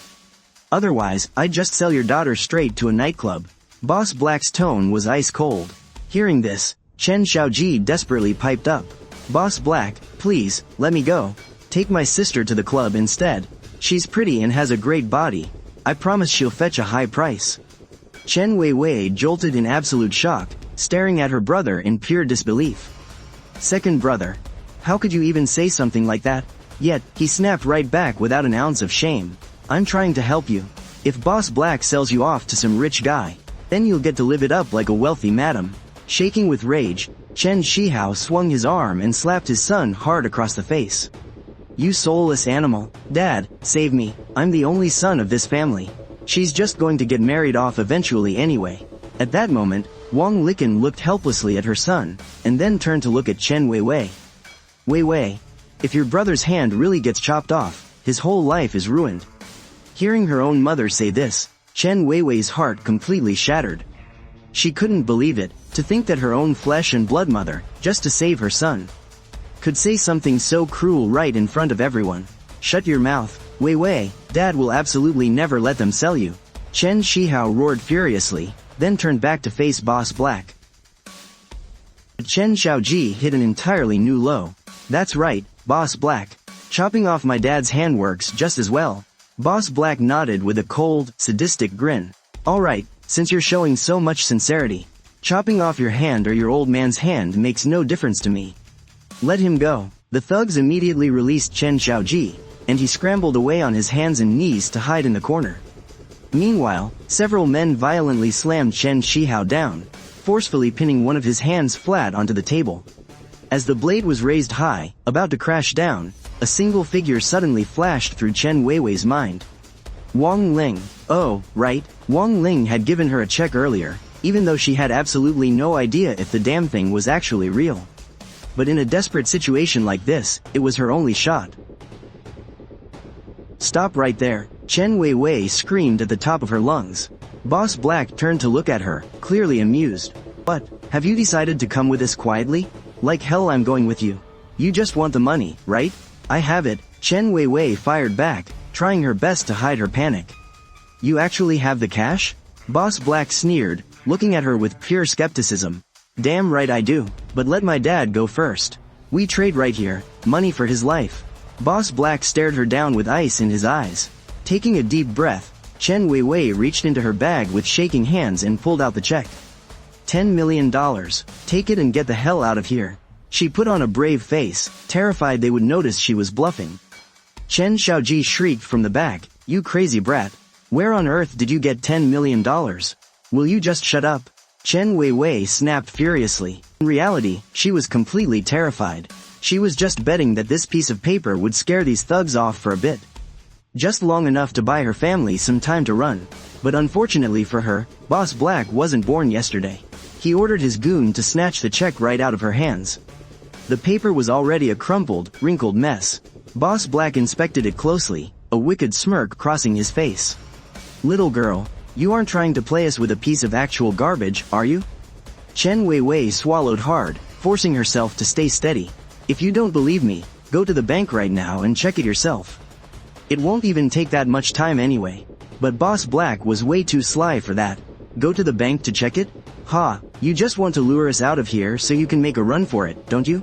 Otherwise, I'd just sell your daughter straight to a nightclub." Boss Black's tone was ice cold. Hearing this, Chen Xiaoji desperately piped up. "Boss Black, please, let me go. Take my sister to the club instead. She's pretty and has a great body. I promise she'll fetch a high price." Chen Weiwei jolted in absolute shock, staring at her brother in pure disbelief. "Second brother? How could you even say something like that?" Yet, he snapped right back without an ounce of shame. "I'm trying to help you. If Boss Black sells you off to some rich guy, then you'll get to live it up like a wealthy madam." Shaking with rage, Chen Shihao swung his arm and slapped his son hard across the face. "You soulless animal. Dad, save me. I'm the only son of this family. She's just going to get married off eventually anyway." At that moment, Wang Liken looked helplessly at her son, and then turned to look at Chen Weiwei. "Weiwei, if your brother's hand really gets chopped off, his whole life is ruined." Hearing her own mother say this, Chen Weiwei's heart completely shattered. She couldn't believe it, to think that her own flesh and blood mother, just to save her son, could say something so cruel right in front of everyone. "Shut your mouth, Weiwei, Dad will absolutely never let them sell you." Chen Shihao roared furiously, then turned back to face Boss Black. But Chen Xiaoji hit an entirely new low. "That's right, Boss Black. Chopping off my dad's hand works just as well." Boss Black nodded with a cold, sadistic grin. "Alright, since you're showing so much sincerity, chopping off your hand or your old man's hand makes no difference to me. Let him go." The thugs immediately released Chen Xiaoji, and he scrambled away on his hands and knees to hide in the corner. Meanwhile, several men violently slammed Chen Shihao down, forcefully pinning one of his hands flat onto the table. As the blade was raised high, about to crash down, a single figure suddenly flashed through Chen Weiwei's mind. Wang Ling. Oh, right, Wang Ling had given her a check earlier, even though she had absolutely no idea if the damn thing was actually real. But in a desperate situation like this, it was her only shot. "Stop right there," Chen Weiwei screamed at the top of her lungs. Boss Black turned to look at her, clearly amused. "What, have you decided to come with us quietly? Like hell I'm going with you. You just want the money, right? I have it," Chen Weiwei fired back, trying her best to hide her panic. "You actually have the cash?" Boss Black sneered, looking at her with pure skepticism. "Damn right I do, but let my dad go first. We trade right here, money for his life." Boss Black stared her down with ice in his eyes. Taking a deep breath, Chen Weiwei reached into her bag with shaking hands and pulled out the check. $10 million. Take it and get the hell out of here. She put on a brave face, terrified they would notice she was bluffing. Chen Xiaoji shrieked from the back, "You crazy brat. Where on earth did you get $10 million? Will you just shut up?" Chen Weiwei snapped furiously. In reality, she was completely terrified. She was just betting that this piece of paper would scare these thugs off for a bit. Just long enough to buy her family some time to run. But unfortunately for her, Boss Black wasn't born yesterday. He ordered his goon to snatch the check right out of her hands. The paper was already a crumpled, wrinkled mess. Boss Black inspected it closely, a wicked smirk crossing his face. "Little girl, you aren't trying to play us with a piece of actual garbage, are you?" Chen Weiwei swallowed hard, forcing herself to stay steady. "If you don't believe me, go to the bank right now and check it yourself. It won't even take that much time anyway." But Boss Black was way too sly for that. "Go to the bank to check it? Ha, you just want to lure us out of here so you can make a run for it, don't you?"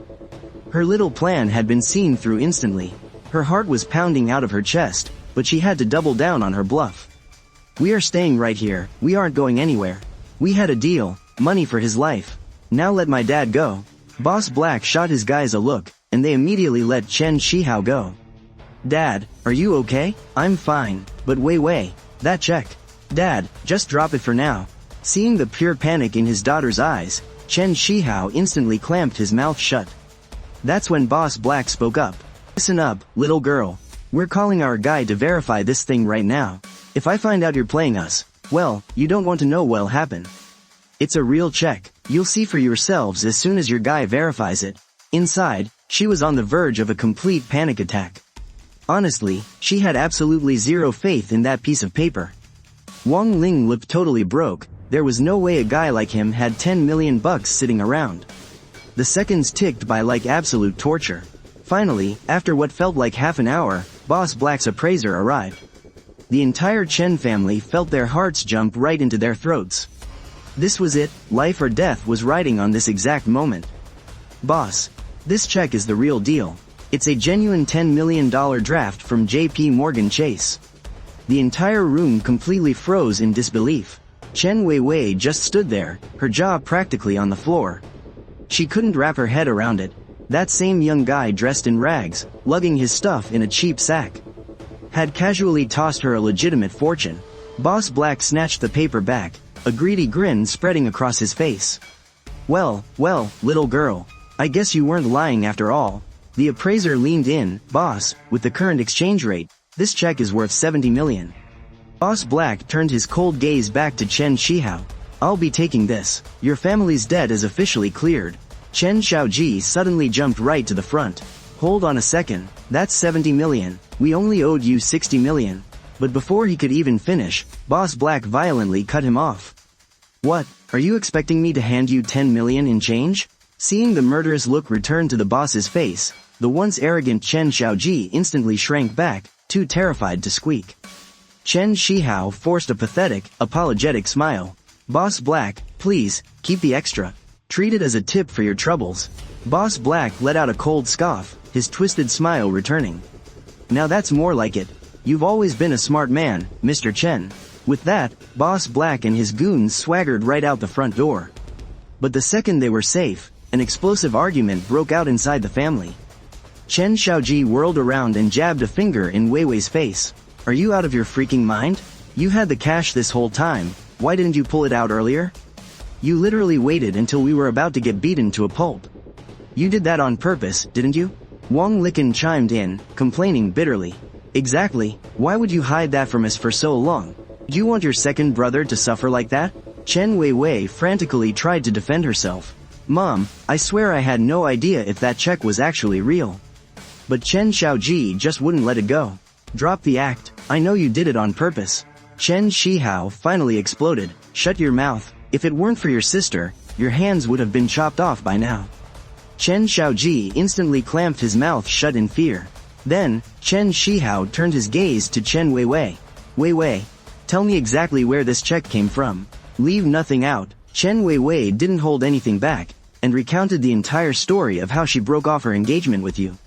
Her little plan had been seen through instantly. Her heart was pounding out of her chest, but she had to double down on her bluff. "We are staying right here, we aren't going anywhere. We had a deal, money for his life. Now let my dad go." Boss Black shot his guys a look, and they immediately let Chen Shihao go. "Dad, are you okay?" "I'm fine, but Weiwei, that check." "Dad, just drop it for now." Seeing the pure panic in his daughter's eyes, Chen Shihao instantly clamped his mouth shut. That's when Boss Black spoke up. "Listen up, little girl. We're calling our guy to verify this thing right now. If I find out you're playing us, well, you don't want to know what'll happen. It's a real check, you'll see for yourselves as soon as your guy verifies it." Inside, she was on the verge of a complete panic attack. Honestly, she had absolutely zero faith in that piece of paper. Wang Ling looked totally broke. There was no way a guy like him had $10 million sitting around. The seconds ticked by like absolute torture. Finally, after what felt like half an hour, Boss Black's appraiser arrived. The entire Chen family felt their hearts jump right into their throats. This was it, life or death was riding on this exact moment. "Boss, this check is the real deal. It's a genuine $10 million draft from JP Morgan Chase. The entire room completely froze in disbelief. Chen Weiwei just stood there, her jaw practically on the floor. She couldn't wrap her head around it. That same young guy dressed in rags, lugging his stuff in a cheap sack, had casually tossed her a legitimate fortune. Boss Black snatched the paper back, a greedy grin spreading across his face. Well, little girl. I guess you weren't lying after all. The appraiser leaned in. Boss, with the current exchange rate, this check is worth 70 million. Boss Black turned his cold gaze back to Chen Shihao. I'll be taking this. Your family's debt is officially cleared. Chen Xiaoji suddenly jumped right to the front. Hold on a second, that's 70 million. We only owed you 60 million. But before he could even finish, Boss Black violently cut him off. What, are you expecting me to hand you 10 million in change? Seeing the murderous look return to the boss's face, the once arrogant Chen Xiaoji instantly shrank back, too terrified to squeak. Chen Shihao forced a pathetic, apologetic smile. Boss Black, please, keep the extra. Treat it as a tip for your troubles. Boss Black let out a cold scoff, his twisted smile returning. Now that's more like it. You've always been a smart man, Mr. Chen. With that, Boss Black and his goons swaggered right out the front door. But the second they were safe, an explosive argument broke out inside the family. Chen Xiaoji whirled around and jabbed a finger in Weiwei's face. Are you out of your freaking mind? You had the cash this whole time, why didn't you pull it out earlier? You literally waited until we were about to get beaten to a pulp. You did that on purpose, didn't you? Wang Licken chimed in, complaining bitterly. Exactly, why would you hide that from us for so long? Do you want your second brother to suffer like that? Chen Weiwei frantically tried to defend herself. Mom, I swear I had no idea if that check was actually real. But Chen Xiaoji just wouldn't let it go. Drop the act, I know you did it on purpose. Chen Shihao finally exploded. Shut your mouth, if it weren't for your sister, your hands would have been chopped off by now. Chen Xiaoji instantly clamped his mouth shut in fear. Then, Chen Shihao turned his gaze to Chen Weiwei. Weiwei, tell me exactly where this check came from. Leave nothing out. Chen Weiwei didn't hold anything back, and recounted the entire story of how she broke off her engagement with you.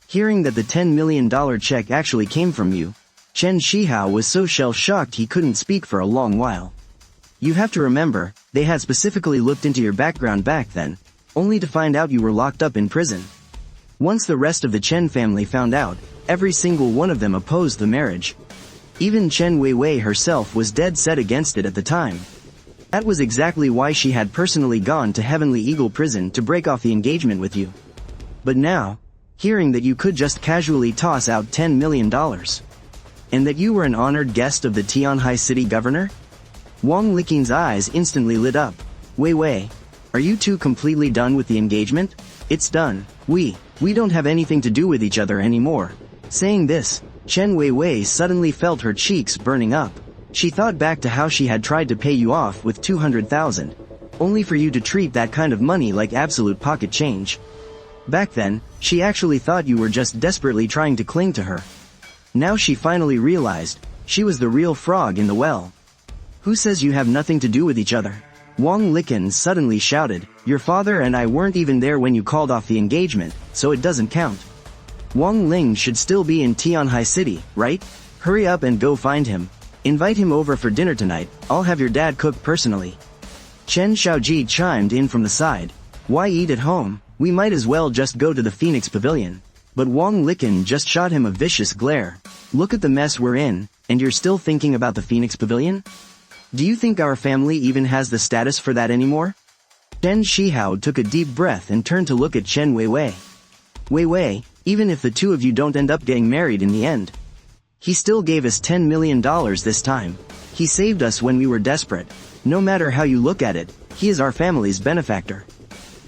Hearing that the $10 million check actually came from you, Chen Shihao was so shell-shocked he couldn't speak for a long while. You have to remember, they had specifically looked into your background back then, only to find out you were locked up in prison. Once the rest of the Chen family found out, every single one of them opposed the marriage. Even Chen Weiwei herself was dead set against it at the time. That was exactly why she had personally gone to Heavenly Eagle Prison to break off the engagement with you. But now, hearing that you could just casually toss out $10 million, and that you were an honored guest of the Tianhai City governor? Wang Liqing's eyes instantly lit up. Weiwei, are you two completely done with the engagement? It's done. We don't have anything to do with each other anymore. Saying this, Chen Weiwei suddenly felt her cheeks burning up. She thought back to how she had tried to pay you off with 200,000, only for you to treat that kind of money like absolute pocket change. Back then, she actually thought you were just desperately trying to cling to her. Now she finally realized, she was the real frog in the well. Who says you have nothing to do with each other? Wang Licken suddenly shouted, your father and I weren't even there when you called off the engagement, so it doesn't count. Wang Ling should still be in Tianhai City, right? Hurry up and go find him. Invite him over for dinner tonight, I'll have your dad cook personally. Chen Xiaoji chimed in from the side. Why eat at home? We might as well just go to the Phoenix Pavilion. But Wang Licken just shot him a vicious glare. Look at the mess we're in, and you're still thinking about the Phoenix Pavilion? Do you think our family even has the status for that anymore? Chen Shihao took a deep breath and turned to look at Chen Weiwei. Weiwei, even if the two of you don't end up getting married in the end, he still gave us $10 million this time. He saved us when we were desperate. No matter how you look at it, he is our family's benefactor.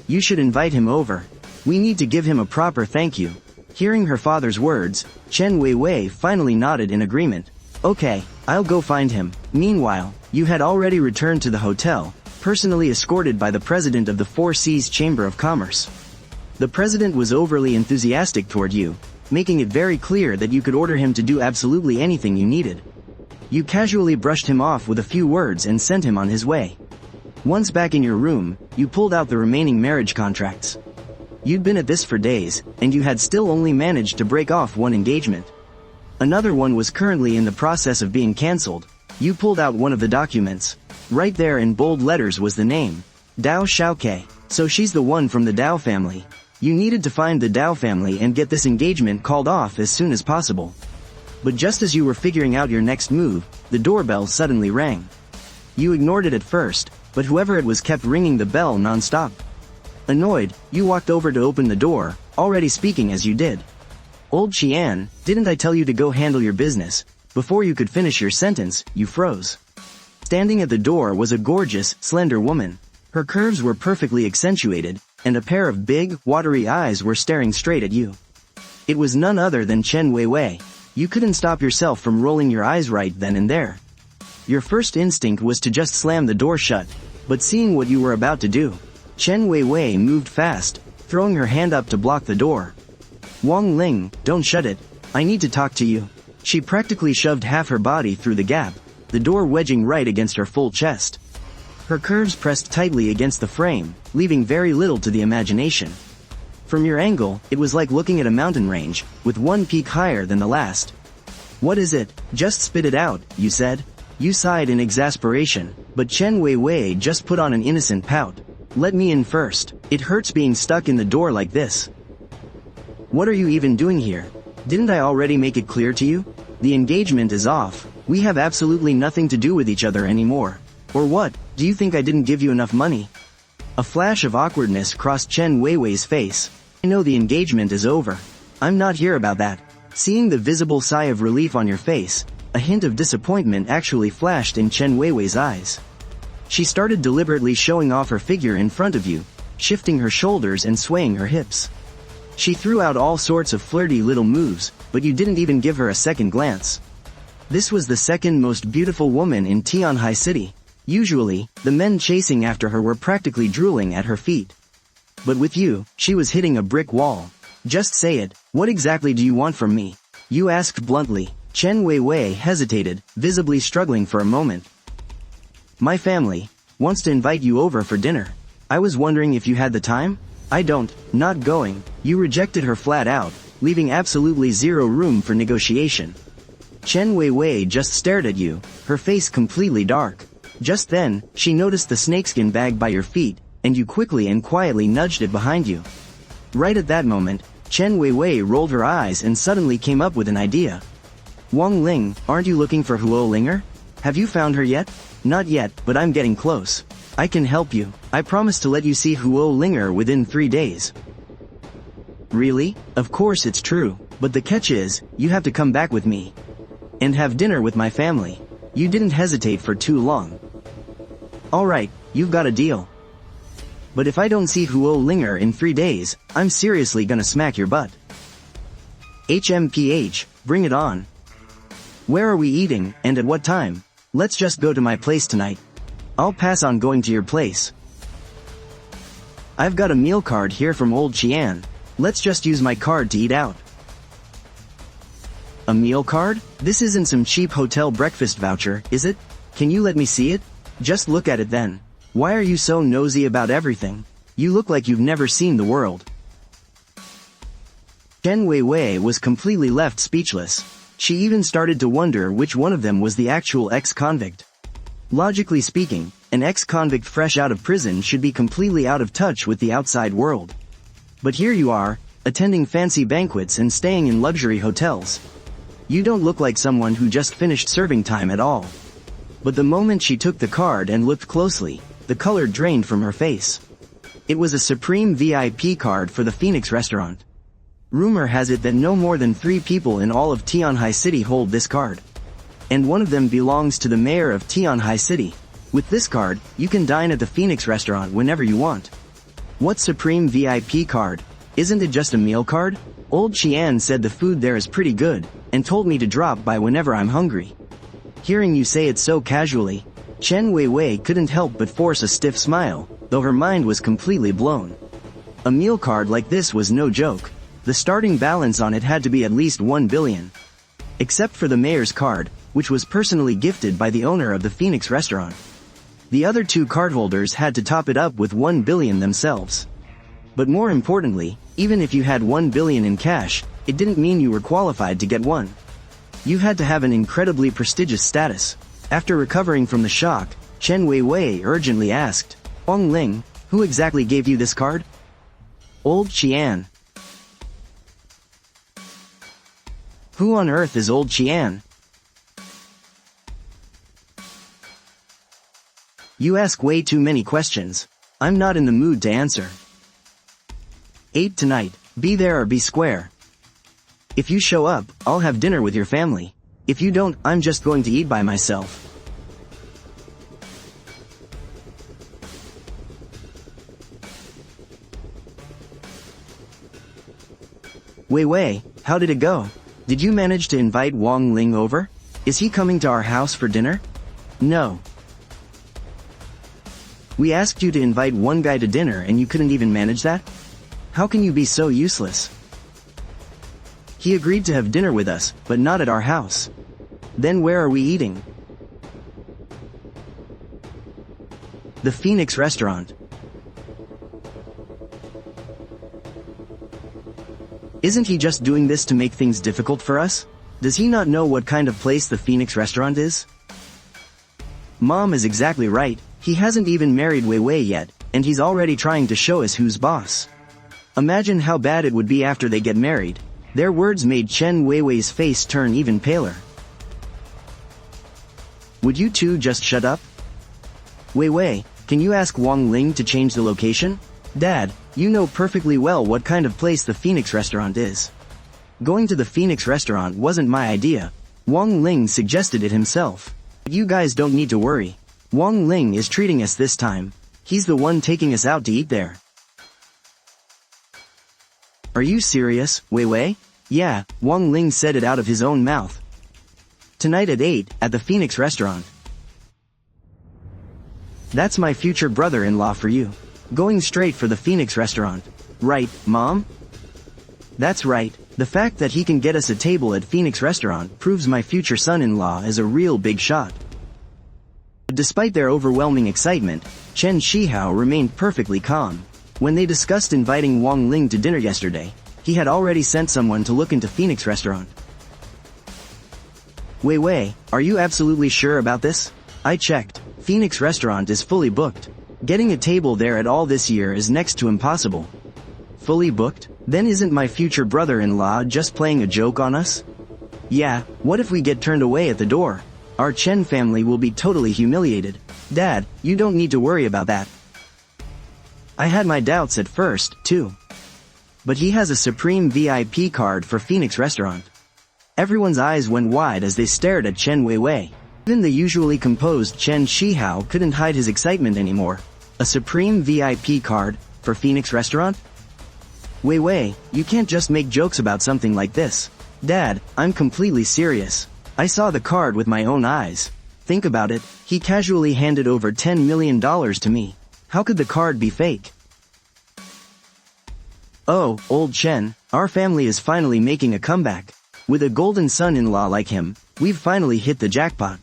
You should invite him over. We need to give him a proper thank you. Hearing her father's words, Chen Weiwei finally nodded in agreement. Okay, I'll go find him. Meanwhile, you had already returned to the hotel, personally escorted by the president of the Four Seas Chamber of Commerce. The president was overly enthusiastic toward you, making it very clear that you could order him to do absolutely anything you needed. You casually brushed him off with a few words and sent him on his way. Once back in your room, you pulled out the remaining marriage contracts. You'd been at this for days, and you had still only managed to break off one engagement. Another one was currently in the process of being cancelled. You pulled out one of the documents. Right there in bold letters was the name. Dao Xiaokei. So she's the one from the Dao family. You needed to find the Dao family and get this engagement called off as soon as possible. But just as you were figuring out your next move, the doorbell suddenly rang. You ignored it at first, but whoever it was kept ringing the bell non-stop. Annoyed, you walked over to open the door, already speaking as you did. Old Qian, didn't I tell you to go handle your business? Before you could finish your sentence, you froze. Standing at the door was a gorgeous, slender woman. Her curves were perfectly accentuated, and a pair of big, watery eyes were staring straight at you. It was none other than Chen Weiwei. You couldn't stop yourself from rolling your eyes right then and there. Your first instinct was to just slam the door shut, but seeing what you were about to do, Chen Weiwei moved fast, throwing her hand up to block the door. Wang Ling, don't shut it. I need to talk to you. She practically shoved half her body through the gap, the door wedging right against her full chest. Her curves pressed tightly against the frame, leaving very little to the imagination. From your angle, it was like looking at a mountain range, with one peak higher than the last. What is it? Just spit it out, you said. You sighed in exasperation, but Chen Weiwei just put on an innocent pout. Let me in first. It hurts being stuck in the door like this. What are you even doing here? Didn't I already make it clear to you? The engagement is off. We have absolutely nothing to do with each other anymore. Or what? Do you think I didn't give you enough money? A flash of awkwardness crossed Chen Weiwei's face. I know the engagement is over. I'm not here about that. Seeing the visible sigh of relief on your face, a hint of disappointment actually flashed in Chen Weiwei's eyes. She started deliberately showing off her figure in front of you, shifting her shoulders and swaying her hips. She threw out all sorts of flirty little moves, but you didn't even give her a second glance. This was the second most beautiful woman in Tianhai City. Usually, the men chasing after her were practically drooling at her feet. But with you, she was hitting a brick wall. Just say it, what exactly do you want from me? You asked bluntly. Chen Weiwei hesitated, visibly struggling for a moment. My family wants to invite you over for dinner. I was wondering if you had the time? I don't, not going. You rejected her flat out, leaving absolutely zero room for negotiation. Chen Weiwei just stared at you, her face completely dark. Just then, she noticed the snakeskin bag by your feet, and you quickly and quietly nudged it behind you. Right at that moment, Chen Weiwei rolled her eyes and suddenly came up with an idea. Wang Ling, aren't you looking for Huo Linger? Have you found her yet? Not yet, but I'm getting close. I can help you. I promise to let you see Huo Linger within 3 days. Really? Of course it's true, but the catch is, you have to come back with me. And have dinner with my family. You didn't hesitate for too long. Alright, you've got a deal. But if I don't see Huo Linger in 3 days, I'm seriously gonna smack your butt. HMPH, bring it on. Where are we eating, and at what time? Let's just go to my place tonight. I'll pass on going to your place. I've got a meal card here from old Qian. Let's just use my card to eat out. A meal card? This isn't some cheap hotel breakfast voucher, is it? Can you let me see it? Just look at it then. Why are you so nosy about everything? You look like you've never seen the world. Chen Weiwei was completely left speechless. She even started to wonder which one of them was the actual ex-convict. Logically speaking, an ex-convict fresh out of prison should be completely out of touch with the outside world. But here you are, attending fancy banquets and staying in luxury hotels. You don't look like someone who just finished serving time at all. But the moment she took the card and looked closely, the color drained from her face. It was a Supreme VIP card for the Phoenix restaurant. Rumor has it that no more than 3 people in all of Tianhai City hold this card. And one of them belongs to the mayor of Tianhai City. With this card, you can dine at the Phoenix restaurant whenever you want. What Supreme VIP card? Isn't it just a meal card? Old Qian said the food there is pretty good, and told me to drop by whenever I'm hungry. Hearing you say it so casually, Chen Weiwei couldn't help but force a stiff smile, though her mind was completely blown. A meal card like this was no joke. The starting balance on it had to be at least 1 billion. Except for the mayor's card, which was personally gifted by the owner of the Phoenix restaurant. The other 2 cardholders had to top it up with 1 billion themselves. But more importantly, even if you had 1 billion in cash, it didn't mean you were qualified to get one. You had to have an incredibly prestigious status. After recovering from the shock, Chen Weiwei urgently asked, Wang Ling, who exactly gave you this card? Old Qian. Who on earth is Old Qian? You ask way too many questions. I'm not in the mood to answer. 8 tonight, be there or be square. If you show up, I'll have dinner with your family. If you don't, I'm just going to eat by myself. Wei, how did it go? Did you manage to invite Wang Ling over? Is he coming to our house for dinner? No. We asked you to invite one guy to dinner and you couldn't even manage that? How can you be so useless? He agreed to have dinner with us, but not at our house. Then where are we eating? The Phoenix restaurant. Isn't he just doing this to make things difficult for us? Does he not know what kind of place the Phoenix restaurant is? Mom is exactly right, he hasn't even married Wei yet, and he's already trying to show us who's boss. Imagine how bad it would be after they get married. Their words made Chen Weiwei's face turn even paler. Would you two just shut up? Wei, can you ask Wang Ling to change the location? Dad, you know perfectly well what kind of place the Phoenix restaurant is. Going to the Phoenix restaurant wasn't my idea. Wang Ling suggested it himself. You guys don't need to worry. Wang Ling is treating us this time. He's the one taking us out to eat there. Are you serious, Wei? Yeah, Wang Ling said it out of his own mouth. Tonight at 8, at the Phoenix restaurant. That's my future brother-in-law for you. Going straight for the Phoenix restaurant. Right, Mom? That's right. The fact that he can get us a table at Phoenix restaurant proves my future son-in-law is a real big shot. But despite their overwhelming excitement, Chen Shihao remained perfectly calm. When they discussed inviting Wang Ling to dinner yesterday, he had already sent someone to look into Phoenix restaurant. Wei, are you absolutely sure about this? I checked. Phoenix restaurant is fully booked. Getting a table there at all this year is next to impossible. Fully booked? Then isn't my future brother-in-law just playing a joke on us? Yeah, what if we get turned away at the door? Our Chen family will be totally humiliated. Dad, you don't need to worry about that. I had my doubts at first, too. But he has a Supreme VIP card for Phoenix restaurant. Everyone's eyes went wide as they stared at Chen Weiwei. Even the usually composed Chen Shihao couldn't hide his excitement anymore. A Supreme VIP card for Phoenix restaurant? Wei, you can't just make jokes about something like this. Dad, I'm completely serious. I saw the card with my own eyes. Think about it, he casually handed over $10 million to me. How could the card be fake? Oh, old Chen, our family is finally making a comeback. With a golden son-in-law like him, we've finally hit the jackpot.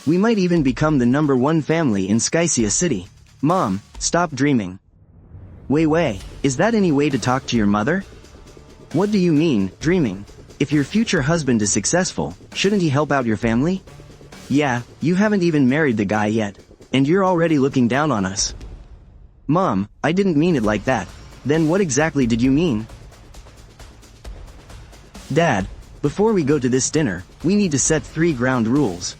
We might even become the #1 family in Skycia City. Mom, stop dreaming. Wei, is that any way to talk to your mother? What do you mean, dreaming? If your future husband is successful, shouldn't he help out your family? Yeah, you haven't even married the guy yet, and you're already looking down on us. Mom, I didn't mean it like that. Then what exactly did you mean? Dad, before we go to this dinner, we need to set 3 ground rules.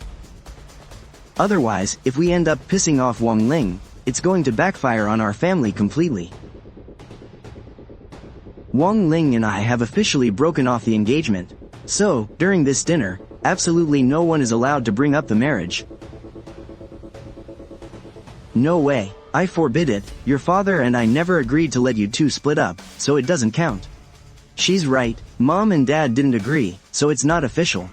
Otherwise, if we end up pissing off Wang Ling, it's going to backfire on our family completely. Wang Ling and I have officially broken off the engagement. So, during this dinner, absolutely no one is allowed to bring up the marriage. No way, I forbid it. Your father and I never agreed to let you two split up, so it doesn't count. She's right, Mom and Dad didn't agree, so it's not official.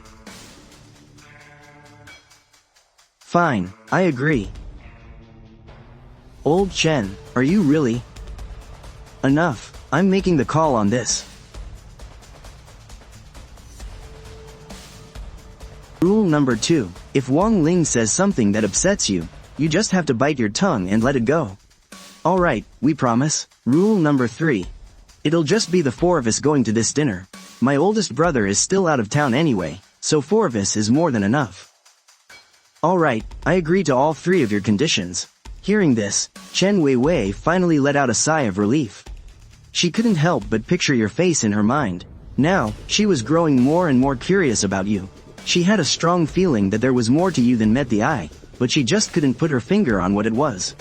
Fine, I agree. Old Chen, are you really? Enough, I'm making the call on this. Rule number 2, if Wang Ling says something that upsets you, you just have to bite your tongue and let it go. Alright, we promise. Rule number 3. It'll just be the 4 of us going to this dinner. My oldest brother is still out of town anyway, so 4 of us is more than enough. Alright, I agree to all 3 of your conditions. Hearing this, Chen Weiwei finally let out a sigh of relief. She couldn't help but picture your face in her mind. Now, she was growing more and more curious about you. She had a strong feeling that there was more to you than met the eye, but she just couldn't put her finger on what it was.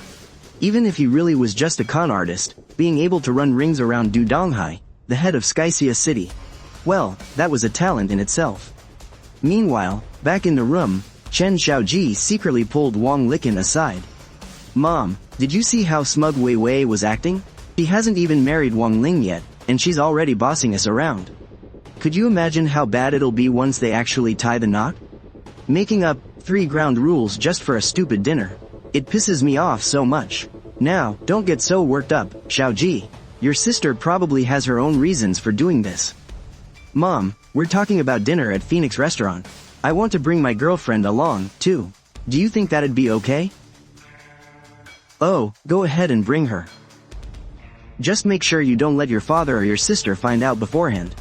Even if he really was just a con artist, being able to run rings around Du Donghai, the head of Skycia City, well, that was a talent in itself. Meanwhile, back in the room, Chen Xiaoji secretly pulled Wang Liqin aside. Mom, did you see how smug Wei Wei was acting? She hasn't even married Wang Ling yet, and she's already bossing us around. Could you imagine how bad it'll be once they actually tie the knot? Making up 3 ground rules just for a stupid dinner. It pisses me off so much. Now, don't get so worked up, Xiaoji. Your sister probably has her own reasons for doing this. Mom, we're talking about dinner at Phoenix Restaurant. I want to bring my girlfriend along, too. Do you think that'd be okay? Oh, go ahead and bring her. Just make sure you don't let your father or your sister find out beforehand.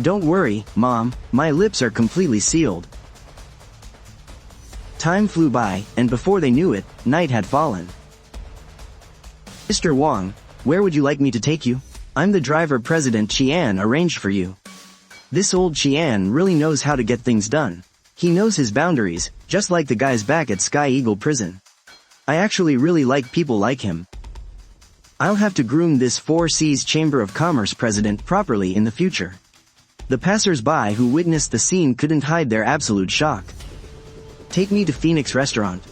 Don't worry, Mom, my lips are completely sealed. Time flew by, and before they knew it, night had fallen. Mr. Wang, where would you like me to take you? I'm the driver President Qian arranged for you. This old Qian really knows how to get things done. He knows his boundaries, just like the guys back at Sky Eagle Prison. I actually really like people like him. I'll have to groom this 4 Seas Chamber of Commerce president properly in the future. The passers-by who witnessed the scene couldn't hide their absolute shock. Take me to Phoenix Restaurant.